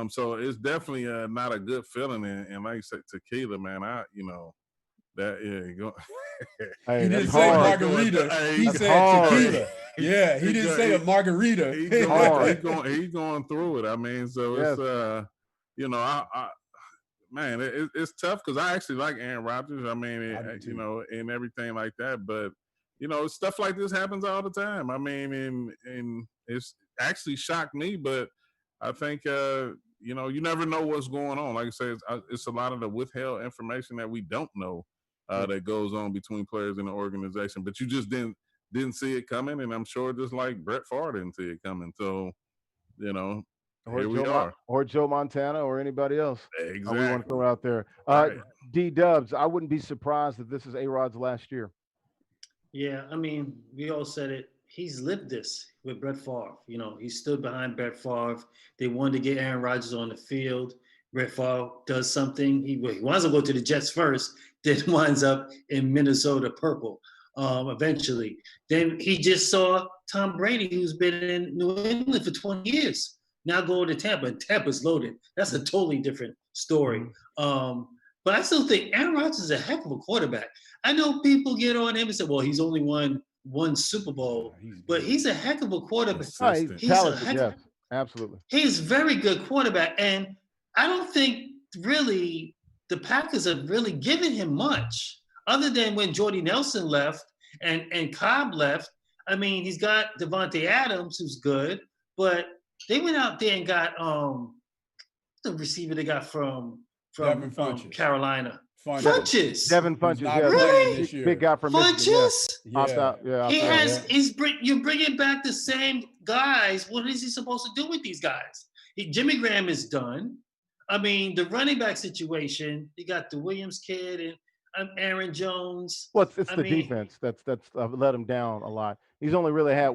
So it's definitely not a good feeling, and like you said, tequila, man, you go. Hey, he didn't that's say hard. margarita. He That's said hard. tequila. Yeah, he didn't say a margarita. He's going through it. I mean, so Yes. it's man, it's tough because I actually like Aaron Rodgers. I mean, I do too. and everything like that. But stuff like this happens all the time. I mean, and it's actually shocked me. But I think you never know what's going on. Like I said, it's a lot of the withheld information that we don't know that goes on between players in the organization. But you just didn't see it coming, and I'm sure just like Brett Favre didn't see it coming. So Or here we are. or Joe Montana or anybody else. Exactly. We want to throw out there. Right. D-Dubs, I wouldn't be surprised that this is A-Rod's last year. Yeah, I mean, we all said it. He's lived this with Brett Favre. He stood behind Brett Favre. They wanted to get Aaron Rodgers on the field. Brett Favre does something. He winds up going to the Jets first, then winds up in Minnesota purple eventually. Then he just saw Tom Brady, who's been in New England for 20 years, now go to Tampa, and Tampa's loaded. That's a totally different story. But I still think Aaron Rodgers is a heck of a quarterback. I know people get on him and say, well, he's only won one Super Bowl, but he's a heck of a quarterback. He's talented, yes, absolutely. He's a very good quarterback. And I don't think really the Packers have really given him much other than when Jordy Nelson left and Cobb left. I mean, he's got Devontae Adams, who's good, but they went out there and got the receiver they got from Carolina. Funches. Devin Funches, really? Big guy from Funches. Michigan. You're bringing back the same guys. What is he supposed to do with these guys? Jimmy Graham is done. I mean, the running back situation. You got the Williams kid and Aaron Jones. Well, it's the defense that's let him down a lot. He's only really had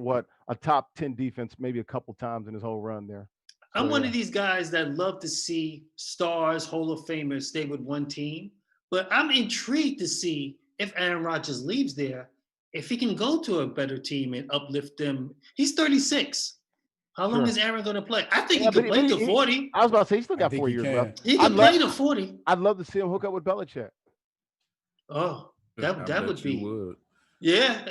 a top 10 defense maybe a couple times in his whole run there. I'm one of these guys that love to see stars, Hall of Famers stay with one team. But I'm intrigued to see if Aaron Rodgers leaves there, if he can go to a better team and uplift them. He's 36. How long is Aaron going to play? I think he could play to 40. I was about to say, he's still got 4 years left. He can play to 40. I'd love to see him hook up with Belichick. Oh, that would be. Would. Yeah.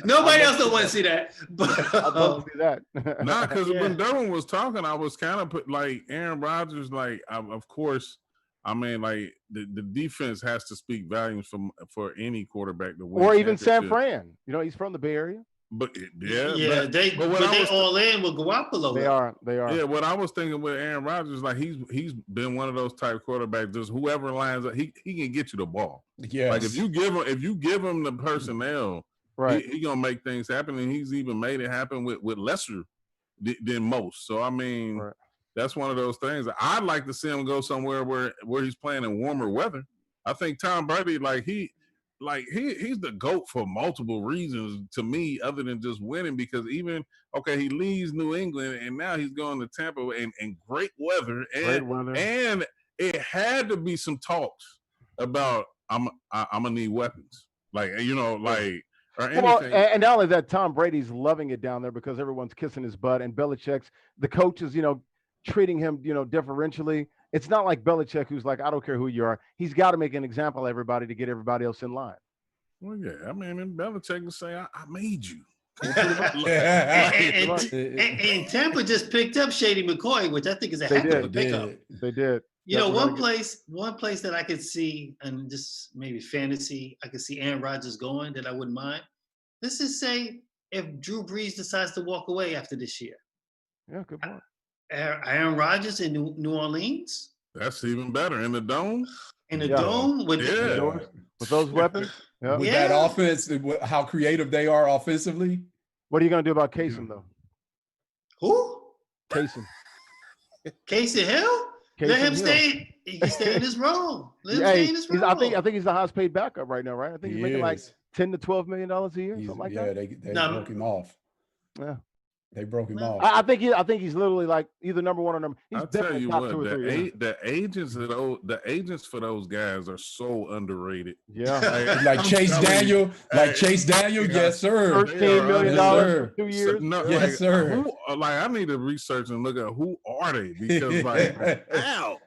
Nobody else don't want to see that. But I'd love to see that. Because when Derwin was talking, I was kind of put like Aaron Rodgers, like, of course, I mean, like the defense has to speak volumes for any quarterback to win. Or even San Fran. He's from the Bay Area. But yeah, they all in with Garoppolo. They are. Yeah, what I was thinking with Aaron Rodgers, like he's been one of those type quarterbacks. Just whoever lines up, he can get you the ball. Yes. Like if you give him the personnel, Right. he gonna make things happen, and he's even made it happen with lesser than most. So I mean, that's one of those things. I'd like to see him go somewhere where he's playing in warmer weather. I think Tom Brady, he's the GOAT for multiple reasons to me, other than just winning. Because he leaves New England and now he's going to Tampa in great weather, and it had to be some talks about I'm gonna need weapons, or anything. Well, and not only that, Tom Brady's loving it down there because everyone's kissing his butt, and Belichick's the coaches, treating him, differentially. It's not like Belichick, who's like, I don't care who you are. He's got to make an example of everybody to get everybody else in line. Well, yeah, I mean, and Belichick can say, I made you. and Tampa just picked up Shady McCoy, which I think is a heck of a pickup. They did. One place that I could see, and just maybe fantasy, I could see Aaron Rodgers going that I wouldn't mind. Let's just say if Drew Brees decides to walk away after this year. Yeah, good point. Aaron Rodgers in New Orleans. That's even better. In the dome? In the dome? With those weapons? Yeah. With that offense, how creative they are offensively. What are you going to do about Casey, though? Who? Casey. Casey Hill? Let him stay. He stay in his role. Let him stay in his role. I think he's the highest paid backup right now, right? I think he's making like $10 to $12 million a year, something like that. They broke him off. Yeah. They broke him off. I think he's literally like either number one or number. He's I'll tell you what, the agents for those guys are so underrated. Yeah, like Chase Daniel, yes, sir. $13 million for 2 years. Yes, sir. I need to research and look at who are they, because ow.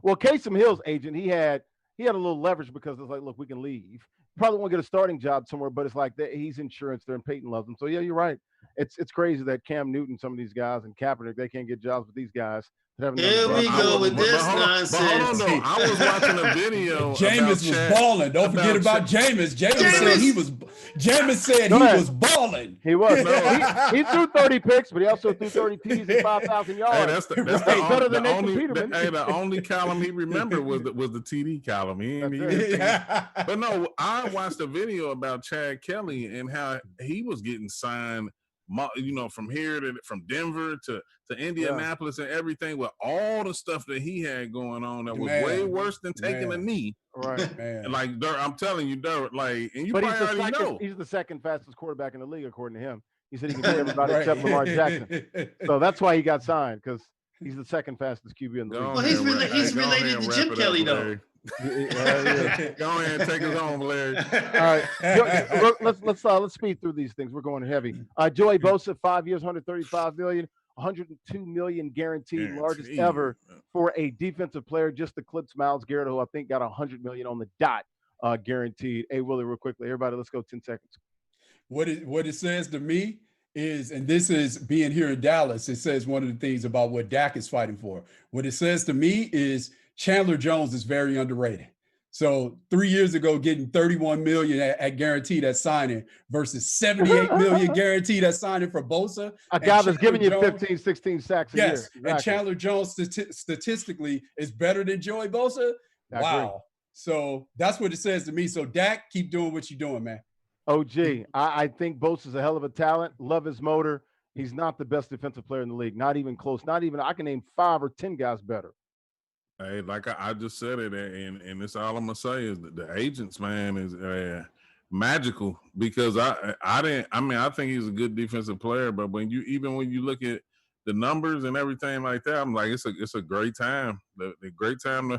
Well, Taysom Hill's agent, he had a little leverage because it's like, look, we can leave. Probably won't get a starting job somewhere, but it's like he's insurance there, and Peyton loves him. So yeah, you're right. It's crazy that Cam Newton, some of these guys, and Kaepernick, they can't get jobs with these guys. Here we go with this nonsense. I was watching a video. Jameis was balling. Don't forget about Jameis. Jameis said he was balling. He was. He threw 30 picks, but he also threw 30 TDs and 5,000 yards. Hey, that's better than Nathan Peterman. The only column he remembered was the TD column. But no, I watched a video about Chad Kelly and how he was getting signed, from Denver to Indianapolis and everything, with all the stuff that he had going on that was way worse than taking a knee. Right, man. Like Dirk, I'm telling you, Dirk. And you but probably already know he's the second fastest quarterback in the league, according to him. He said he can beat everybody except Lamar Jackson. So that's why he got signed, because he's the second fastest QB in the league. Well, he's related to Chip Kelly, though. Go ahead and take us home, Larry. All right, let's speed through these things. We're going heavy. Joey Bosa, 5 years, $135 million, $102 million guaranteed, largest ever for a defensive player. Just eclipsed Myles Garrett, who I think got $100 million on the dot, guaranteed. Hey, Willie, real quickly, everybody, let's go 10 seconds. What it says to me is, and this is being here in Dallas, it says one of the things about what Dak is fighting for. What it says to me is Chandler Jones is very underrated. So 3 years ago, getting $31 million at guaranteed at signing versus $78 million guaranteed at signing for Bosa. A guy that's giving you 15, 16 sacks a year. Yes, exactly. And Chandler Jones statistically is better than Joey Bosa. Wow. So that's what it says to me. So Dak, keep doing what you're doing, man. OG, I think Bosa's a hell of a talent. Love his motor. He's not the best defensive player in the league. Not even close. Not even, I can name 5 or 10 guys better. Hey, like I just said it, and that's all I'm gonna say is that the agents, man, is magical, because I think he's a good defensive player, but when you look at the numbers and everything like that, I'm like, it's a great time, the great time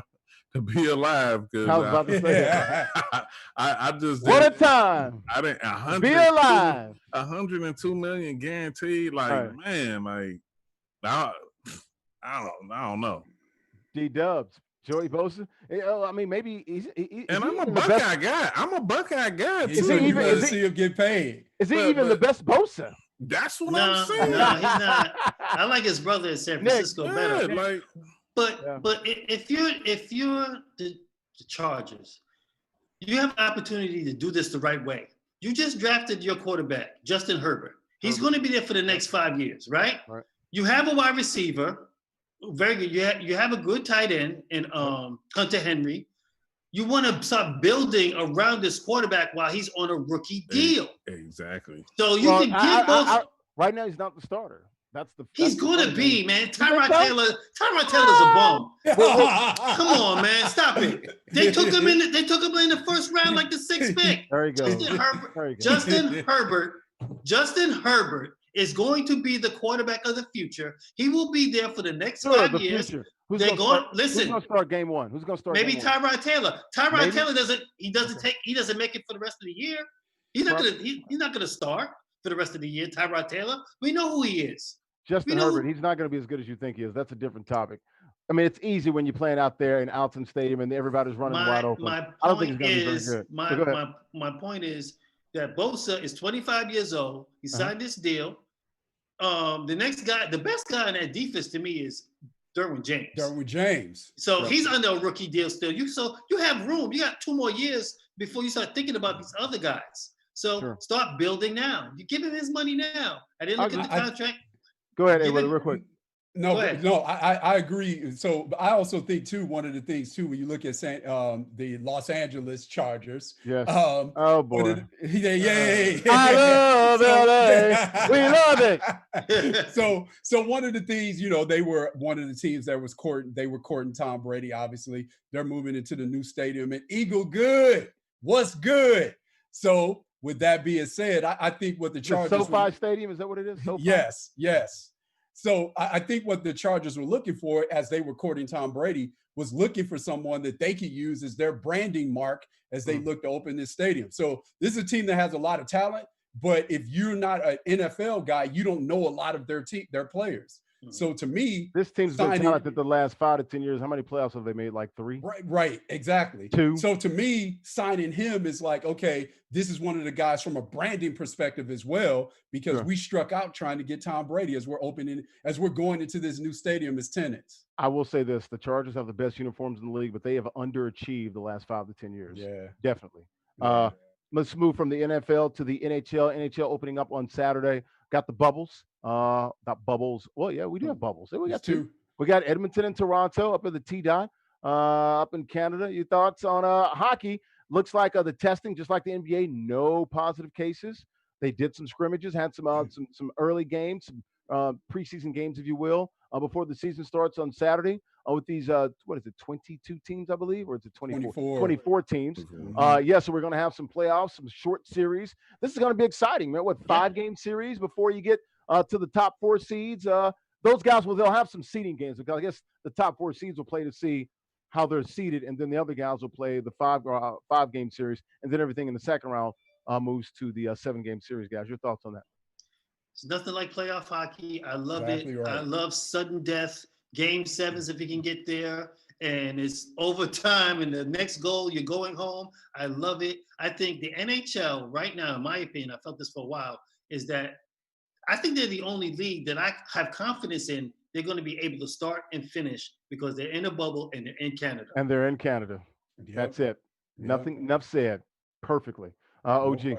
to be alive. Because I was about to say that. I just what a time! I didn't be alive. $102 million guaranteed. Like, man, like I don't know. D-Dubs, Joey Bosa. I mean, maybe he's and I'm a Buckeye guy. I'm a Buckeye guy too. Is he even see him get paid? Is he even the best Bosa? That's what I'm saying. No, he's not. I like his brother in San Francisco better. But if you're the Chargers, you have an opportunity to do this the right way. You just drafted your quarterback, Justin Herbert. He's going to be there for the next 5 years, right? Right. You have a wide receiver, very good. You have a good tight end in Hunter Henry. You want to start building around this quarterback while he's on a rookie deal. Exactly. So you can get both. Right now, he's not the starter. He's going to be, man. Tyrod Taylor's a bum. Come on, man. Stop it. They took him in the first round, like the 6th pick. There you go. Justin Herbert is going to be the quarterback of the future. He will be there for the next 5 years. Who's going to start game one? Who's going to start? Maybe Tyrod Taylor. Tyrod Taylor doesn't make it for the rest of the year. He's not going to start for the rest of the year. Tyrod Taylor. We know who he is. Justin Herbert, he's not going to be as good as you think he is. That's a different topic. I mean, it's easy when you're playing out there in Alton Stadium and everybody's running wide open. I don't think he's going to be very good. My point is that Bosa is 25 years old. He signed this deal. The best guy in that defense to me is Derwin James. So he's under a rookie deal still. You have room. You got 2 more years before you start thinking about these other guys. So start building now. You give him his money now. I didn't look at the contract. Go ahead, Mayweather, real quick. No, I agree. So I also think too, one of the things too, when you look at the Los Angeles Chargers. Yes. Oh boy. I love LA. We love it. So one of the things, they were one of the teams that was courting Tom Brady. Obviously, they're moving into the new stadium and Eagle good. What's good? So with that being said, I think what the Chargers. SoFi Stadium, is that what it is? SoFi? Yes. So I think what the Chargers were looking for as they were courting Tom Brady was looking for someone that they could use as their branding mark as they look to open this stadium. So this is a team that has a lot of talent, but if you're not an NFL guy, you don't know a lot of their players. So to me, this team's been talented the last 5 to 10 years. How many playoffs have they made? Like 3? Right, exactly. 2. So to me, signing him is like, okay, this is one of the guys from a branding perspective as well, because we struck out trying to get Tom Brady as we're going into this new stadium as tenants. I will say this: the Chargers have the best uniforms in the league, but they have underachieved the last 5 to 10 years. Yeah, definitely. Let's move from the NFL to the NHL. NHL opening up on Saturday. Got the bubbles. Not bubbles. Well, yeah, we do have bubbles. We got 2. We got Edmonton and Toronto up at the T-Dot, up in Canada. Your thoughts on hockey? Looks like the testing, just like the NBA, no positive cases. They did some scrimmages, had some early games, some preseason games, if you will, before the season starts on Saturday. With these, 22 teams, I believe, or is it 24? 24 teams. So we're going to have some playoffs, some short series. This is going to be exciting, man. 5-game series before you get to the top 4 seeds. Those guys, they'll have some seeding games, because I guess the top 4 seeds will play to see how they're seeded, and then the other guys will play the 5-game series, and then everything in the second round moves to the 7-game series. Guys, your thoughts on that? It's nothing like playoff hockey. I love it. Right. I love sudden death, game 7s if you can get there, and it's overtime, and the next goal, you're going home. I love it. I think the NHL right now, in my opinion, I felt this for a while, is that I think they're the only league that I have confidence in. They're going to be able to start and finish because they're in a bubble and they're in Canada. Yep. That's it. Yep. Enough said. Perfectly. OG.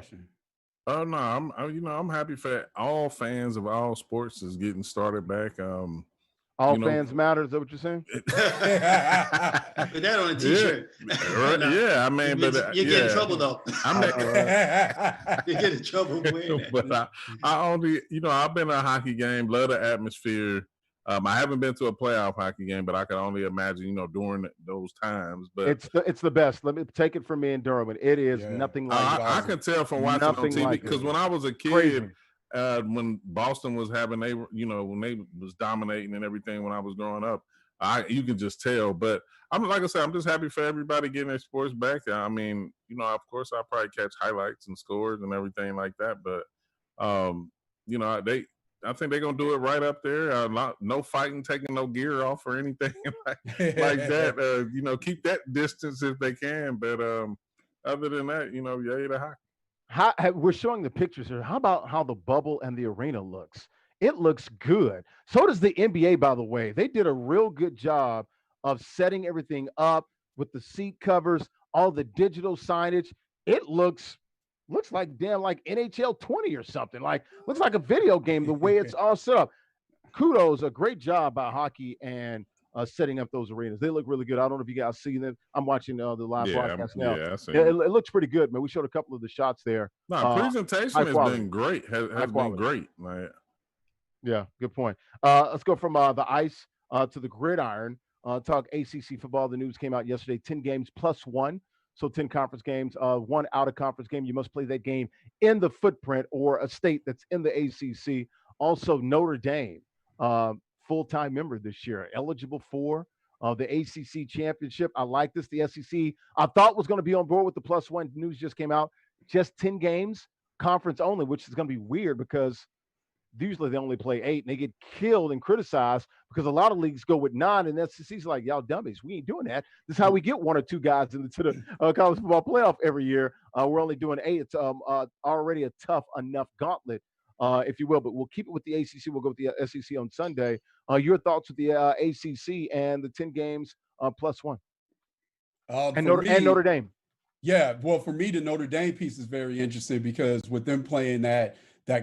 Oh no, I'm happy for all fans of all sports is getting started back. All fans matter. Is that what you're saying? Put that on a T-shirt. Yeah, I mean, you get in trouble though. You get in trouble wearing that. But I only, I've been to a hockey game, love the atmosphere. I haven't been to a playoff hockey game, but I can only imagine, during those times. But it's the best. Let me take it from me and Durham. It is nothing like it. I can tell from watching on TV because when I was a kid, when Boston was having, when they was dominating and everything when I was growing up, you can just tell. But I'm just happy for everybody getting their sports back. I mean, of course, I'll probably catch highlights and scores and everything like that. But I think they're gonna do it right up there. No fighting, taking no gear off or anything like that. Keep that distance if they can. But other than that, yay to hockey. We're showing the pictures here. How about how the bubble and the arena looks? It looks good. So does the NBA, by the way. They did a real good job of setting everything up with the seat covers, all the digital signage. It looks looks like damn like NHL 20 or something. Like looks like a video game the way it's all set up. Kudos, a great job by hockey and setting up those arenas. They look really good. I don't know if you guys see them. I'm watching the live broadcast now. Yeah, I see. It looks pretty good, man. We showed a couple of the shots there. No, presentation has been great. Has been great. Like, yeah, good point. Let's go from the ice to the gridiron. Talk ACC football. The news came out yesterday. 10 games plus one. So 10 conference games, one out of conference game. You must play that game in the footprint or a state that's in the ACC. Also, Notre Dame, full-time member this year, eligible for the ACC championship. I like this. The SEC, I thought was going to be on board with the plus one. News just came out. Just 10 games, conference only, which is going to be weird because usually they only play 8 and they get killed and criticized because a lot of leagues go with 9 and the SEC's like, y'all dummies, we ain't doing that. This is how we get 1 or 2 guys into the college football playoff every year. We're only doing 8. It's already a tough enough gauntlet, if you will, but we'll keep it with the ACC. We'll go with the SEC on Sunday. Your thoughts with the ACC and the 10 games plus one and Notre Dame. Yeah, well, for me, the Notre Dame piece is very interesting because with them playing that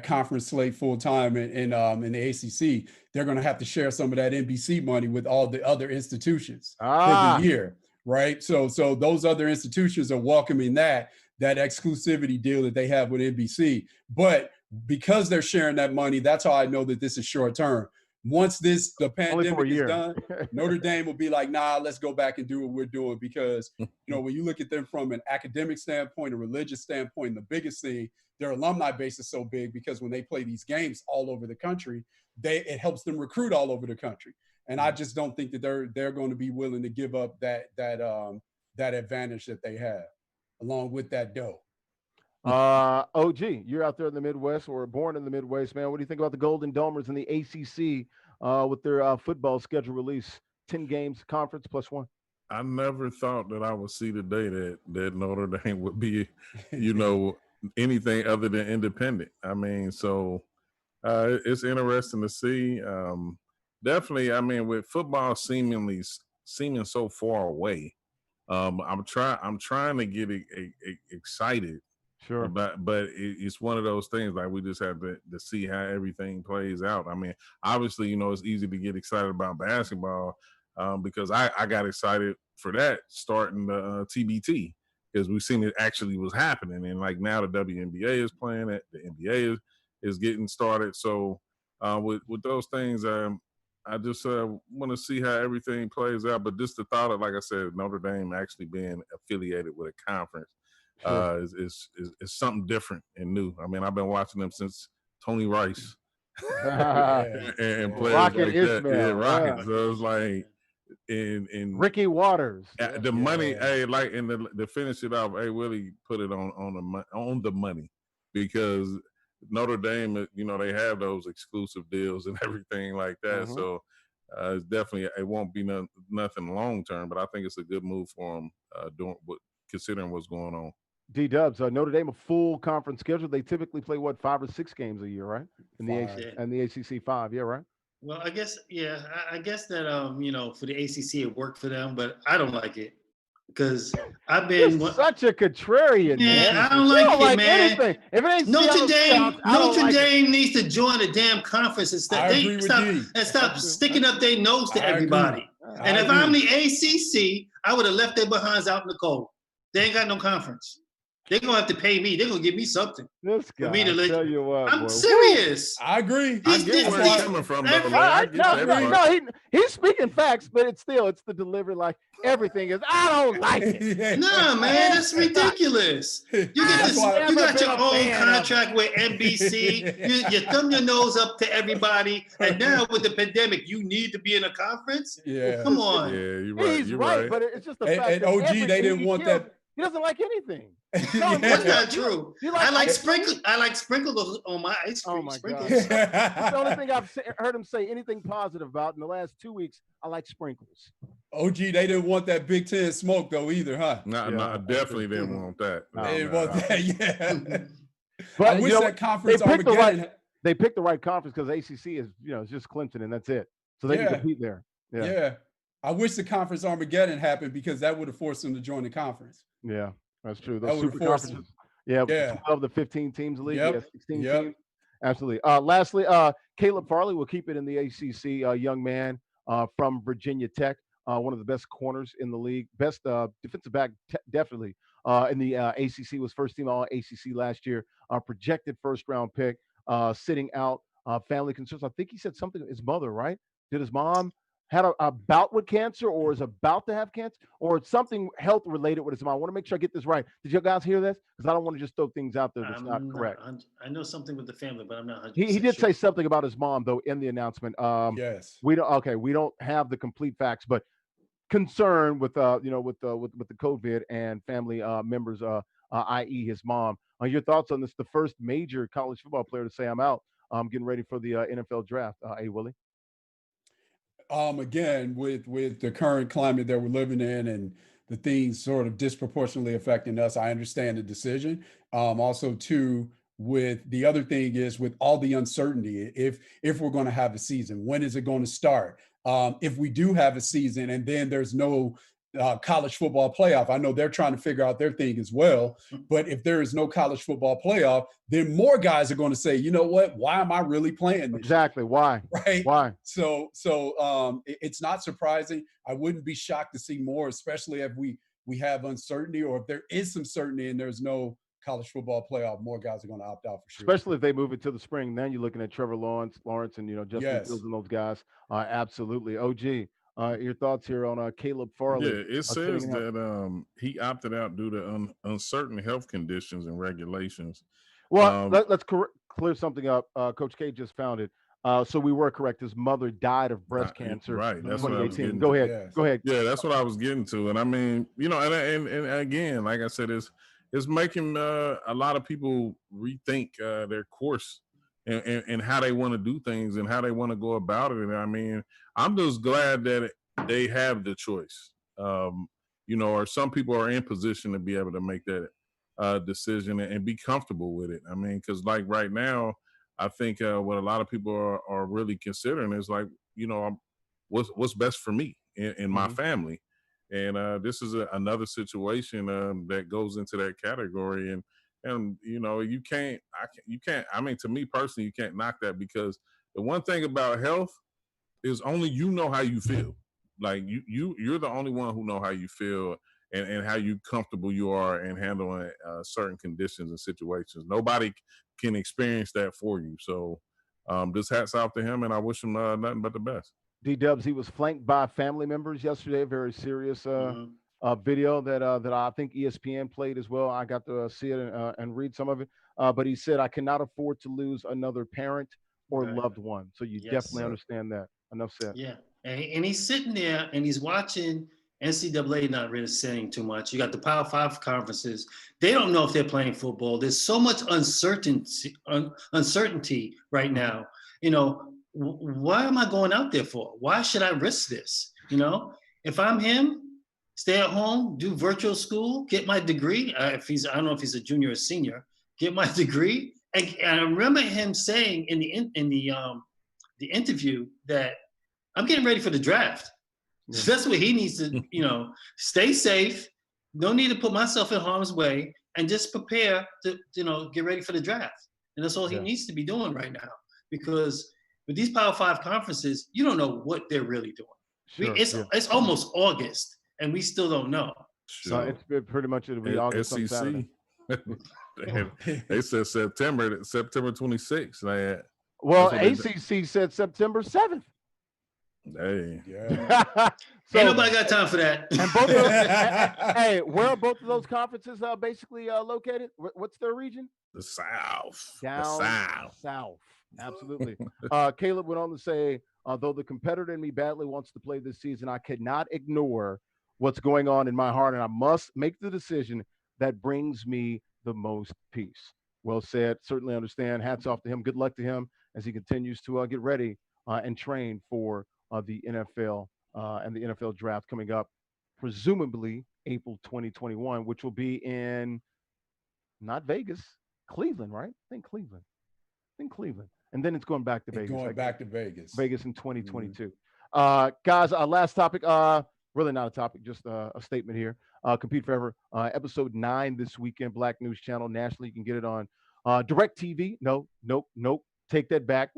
conference slate full time in the ACC, they're going to have to share some of that NBC money with all the other institutions for the year, right? So those other institutions are welcoming that exclusivity deal that they have with NBC. But because they're sharing that money, that's how I know that this is short term. Once the pandemic is done, Notre Dame will be like, nah, let's go back and do what we're doing because, when you look at them from an academic standpoint, a religious standpoint, the biggest thing, their alumni base is so big because when they play these games all over the country, it helps them recruit all over the country. And I just don't think that they're going to be willing to give up that advantage that they have along with that dough. OG, you're out there in the Midwest or born in the Midwest, man. What do you think about the Golden Domers and the ACC with their football schedule release? 10 games, conference plus one. I never thought that I would see the day that Notre Dame would be, anything other than independent. I mean, so it's interesting to see. Definitely, I mean, with football seeming so far away, I'm trying to get excited. Sure. But it's one of those things like we just have to see how everything plays out. I mean, obviously, it's easy to get excited about basketball because I got excited for that starting the TBT because we've seen it actually was happening. And like now the WNBA is playing it, the NBA is getting started. So with those things, I just want to see how everything plays out. But just the thought of, like I said, Notre Dame actually being affiliated with a conference. Sure. Is something different and new. I mean, I've been watching them since Tony Rice and players Rocket like Ismail. that. Yeah, Rocket. So it's like in Ricky Waters. The money, and to finish it off, Willie put it on the money because Notre Dame, they have those exclusive deals and everything like that. Mm-hmm. So it's definitely it won't be nothing long term, but I think it's a good move for them considering what's going on. D-Dubs, Notre Dame a full conference schedule. They typically play 5 or 6 games a year, right? In the ACC 5, yeah, right? Well, I guess that for the ACC it worked for them, but I don't like it because I've been such a contrarian. Man, I don't like it, man. Anything. If it ain't Notre Dame needs to join the damn conference and stop sticking up their nose to everybody. And if I'm the ACC, I would have left their behinds out in the cold. They ain't got no conference. They're going to have to pay me. They're going to give me something. This guy, tell you what, I'm serious. I agree. I get where he's coming from, though. He's speaking facts, but it's the delivery like everything is, I don't like it. Nah, man, that's ridiculous. You got your own contract with NBC. You thumb your nose up to everybody. And now with the pandemic, you need to be in a conference? Yeah. Come on. Yeah, you're right. He's right, but it's just the fact and OG, they didn't want that. He doesn't like anything. That's not true. I like sprinkles on my ice cream. Oh my sprinkles. God. That's the only thing I've heard him say anything positive about in the last 2 weeks. I like sprinkles. OG, they didn't want that Big Ten smoke though either, huh? No, definitely didn't want that. They didn't want that, yeah. But I wish that conference Armageddon. They picked the right conference because ACC is, it's just Clemson and that's it. So they can compete there. Yeah. I wish the conference Armageddon happened because that would have forced them to join the conference. Yeah, that's true. That Those would super force conferences. Yeah, with Yeah. the 12 to 15 teams league. Yep. Yeah, 16 Yep. teams. Absolutely. Lastly, Caleb Farley will keep it in the ACC. Young man from Virginia Tech, one of the best corners in the league, best defensive back, definitely in the ACC. Was first team All ACC last year. Projected first round pick. Sitting out. Family concerns. I think he said something. His mother, right? Did his mom had a bout with cancer, or is about to have cancer, or it's something health related with his mom? I want to make sure I get this right. Did you guys hear this? Because I don't want to just throw things out there that's not correct. I know something with the family, but I'm not 100% He did sure. say something about his mom though in the announcement. Yes. We don't have the complete facts, but concern with with the COVID and family members, i.e. his mom. Your thoughts on this? The first major college football player to say I'm out. I'm getting ready for the NFL draft. Willie. Again, with the current climate that we're living in and the things sort of disproportionately affecting us, I understand the decision. Also, too, with the other thing is with all the uncertainty, if we're going to have a season, when is it going to start? If we do have a season and then there's no college football playoff, I know they're trying to figure out their thing as well. But if there is no college football playoff, then more guys are going to say, you know what? Why am I really playing this? Exactly. Why? Right. Why? So it's not surprising. I wouldn't be shocked to see more, especially if we have uncertainty, or if there is some certainty and there's no college football playoff, more guys are going to opt out for sure. Especially if they move it to the spring. Then you're looking at Trevor Lawrence, and Justin Yes. Fields and those guys. Absolutely. OG, your thoughts here on Caleb Farley? Yeah, it says that he opted out due to uncertain health conditions and regulations. Well, let's clear something up. Coach K just found it. So we were correct. His mother died of breast cancer. Right. That's in what I was 2018. getting Go to. ahead. Yes. Go ahead. Yeah, that's what I was getting to. And I mean, and again, like I said, it's making a lot of people rethink their course and how they want to do things and how they want to go about it. And I mean, I'm just glad that they have the choice. Or some people are in position to be able to make that decision and be comfortable with it. I mean, because like right now, I think what a lot of people are really considering is like, what's best for me and my family. And this is another situation that goes into that category. And you can't. I mean, to me personally, you can't knock that, because the one thing about health is only you know how you feel. Like you're the only one who know how you feel and how you comfortable you are in handling certain conditions and situations. Nobody can experience that for you. So just hats off to him, and I wish him nothing but the best. D-Dubs, he was flanked by family members yesterday. Very serious video that I think ESPN played as well. I got to see it and read some of it. But he said, I cannot afford to lose another parent or loved one. So you definitely understand that. Enough said. Yeah. And he's sitting there and he's watching NCAA, not really saying too much. You got the Power 5 conferences. They don't know if they're playing football. There's so much uncertainty right now. Why am I going out there for? Why should I risk this? If I'm him, stay at home, do virtual school, get my degree. I don't know if he's a junior or senior, get my degree. And I remember him saying in the interview that I'm getting ready for the draft. Yeah. So that's what he needs to, stay safe. No need to put myself in harm's way, and just prepare to, get ready for the draft. And that's all he needs to be doing right now, because with these Power 5 conferences, you don't know what they're really doing. Sure, it's almost August, and we still don't know. Sure. So it's pretty much it'll be August. SEC. They said September 26th. Well, ACC said September 7th. Hey, yeah. So, ain't nobody got time for that. And both of those, hey, where are both of those conferences basically located? What's their region? The South. Down the South. Absolutely. Caleb went on to say, though the competitor in me badly wants to play this season, I cannot ignore what's going on in my heart, and I must make the decision that brings me the most peace. Well said. Certainly understand. Hats off to him. Good luck to him as he continues to get ready and train for the NFL and the NFL draft coming up, presumably April 2021, which will be in not Vegas, Cleveland, right? I think Cleveland. And then it's going back to Vegas. Going back to Vegas. Vegas in 2022. Guys, last topic. really not a topic, just a statement here. Compete Forever, episode 9 this weekend, Black News Channel nationally. You can get it on Direct TV. No, nope. Take that back.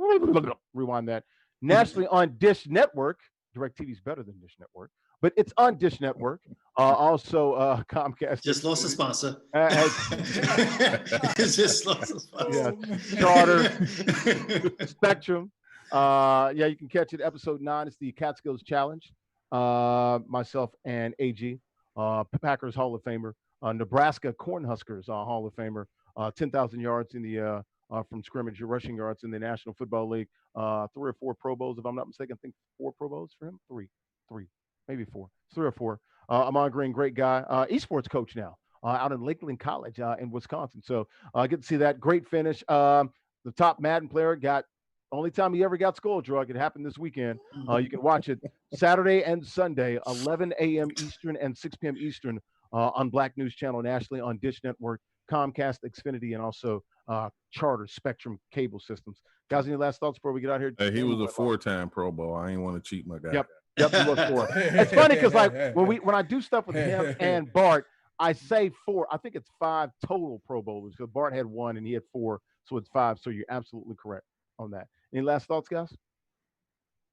Rewind that. Nationally on Dish Network. Direct TV is better than Dish Network, but it's on Dish Network. Also, Comcast. Just lost a sponsor. Just lost a sponsor. Yeah, Charter, Spectrum. Yeah, you can catch it. Episode 9. It's the Catskills Challenge. Myself and AG, Packers Hall of Famer, Nebraska Cornhuskers Hall of Famer, 10,000 yards in the from scrimmage, rushing yards in the National Football League, 3 or 4 Pro Bowls, if I'm not mistaken. I think 4 Pro Bowls for him, three, maybe 4, 3 or 4. Amon Green, great guy, esports coach now out in Lakeland College in Wisconsin. So I get to see that great finish. The top Madden player got. Only time he ever got skull drug. It happened this weekend. You can watch it Saturday and Sunday, 11 a.m. Eastern and 6 p.m. Eastern on Black News Channel nationally on Dish Network, Comcast, Xfinity, and also Charter Spectrum cable systems. Guys, any last thoughts before we get out here? Hey, he was a 4-time Pro Bowl. I ain't want to cheat my guy. Yep, he was 4. It's funny because like when I do stuff with him and Bart, I say 4. I think it's 5 total Pro Bowlers because Bart had 1 and he had 4, so it's 5. So you're absolutely correct on that. Any last thoughts, guys?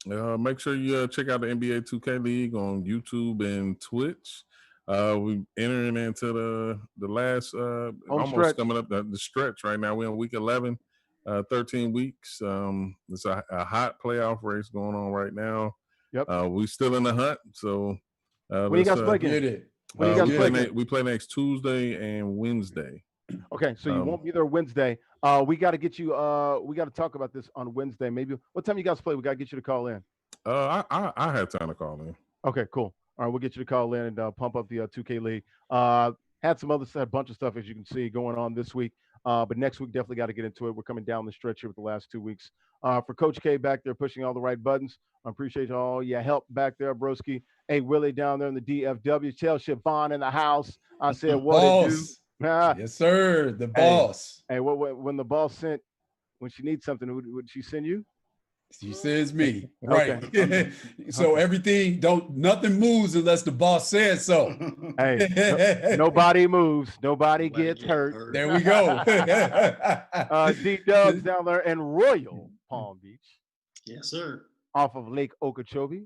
Make sure you check out the NBA 2K League on YouTube and Twitch. We're entering into the last almost stretch. Coming up the stretch right now. We're in week 11, 13 weeks. It's a hot playoff race going on right now. Yep. We still in the hunt. So when you guys play again? We play next Tuesday and Wednesday. Okay, so you won't be there Wednesday. We got to get you. We got to talk about this on Wednesday. Maybe what time you guys play? We got to get you to call in. I have time to call in. Okay, cool. All right, we'll get you to call in and pump up the 2K League. Had some other a bunch of stuff as you can see going on this week. But next week definitely got to get into it. We're coming down the stretch here with the last 2 weeks. For Coach K back there pushing all the right buttons. I appreciate all your help back there, broski. Hey, Willie down there in the DFW. Tell Siobhan in the house. I said what it do. Yes, sir. The boss. Hey, when the boss sent, when she needs something, would she send you? She sends me. Right. Okay. So nothing moves unless the boss says so. Hey, nobody moves. Nobody gets hurt. There we go. D-Dubs down there in Royal Palm Beach. Yes, sir. Off of Lake Okeechobee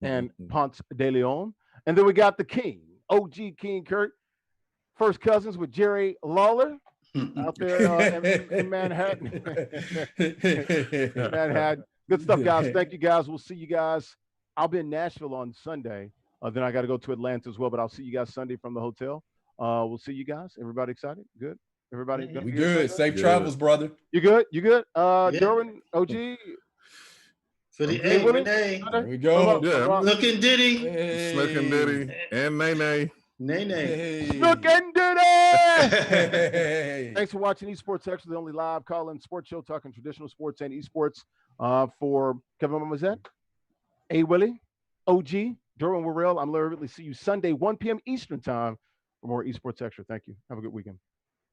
and Ponce de Leon. And then we got the King, OG King Kurt. First cousins with Jerry Lawler out there in Manhattan. Manhattan. Good stuff, guys. Thank you, guys. We'll see you guys. I'll be in Nashville on Sunday. Then I got to go to Atlanta as well, but I'll see you guys Sunday from the hotel. We'll see you guys. Everybody excited? Good? Everybody good? We good. Safe travels, brother. You good? You good? Derwin, OG? For the hey, Renee. There we go. Yeah. Looking Diddy. Hey. Looking Diddy. And Nene. Nay. Look and did it! Thanks for watching esportsXTRA, the only live call-in sports show talking traditional sports and esports. For Kevin Mamazet, A. Willie, OG, Derwin Warrell, I'm Larry Ridley. See you Sunday, 1 p.m. Eastern time for more esportsXTRA. Thank you. Have a good weekend.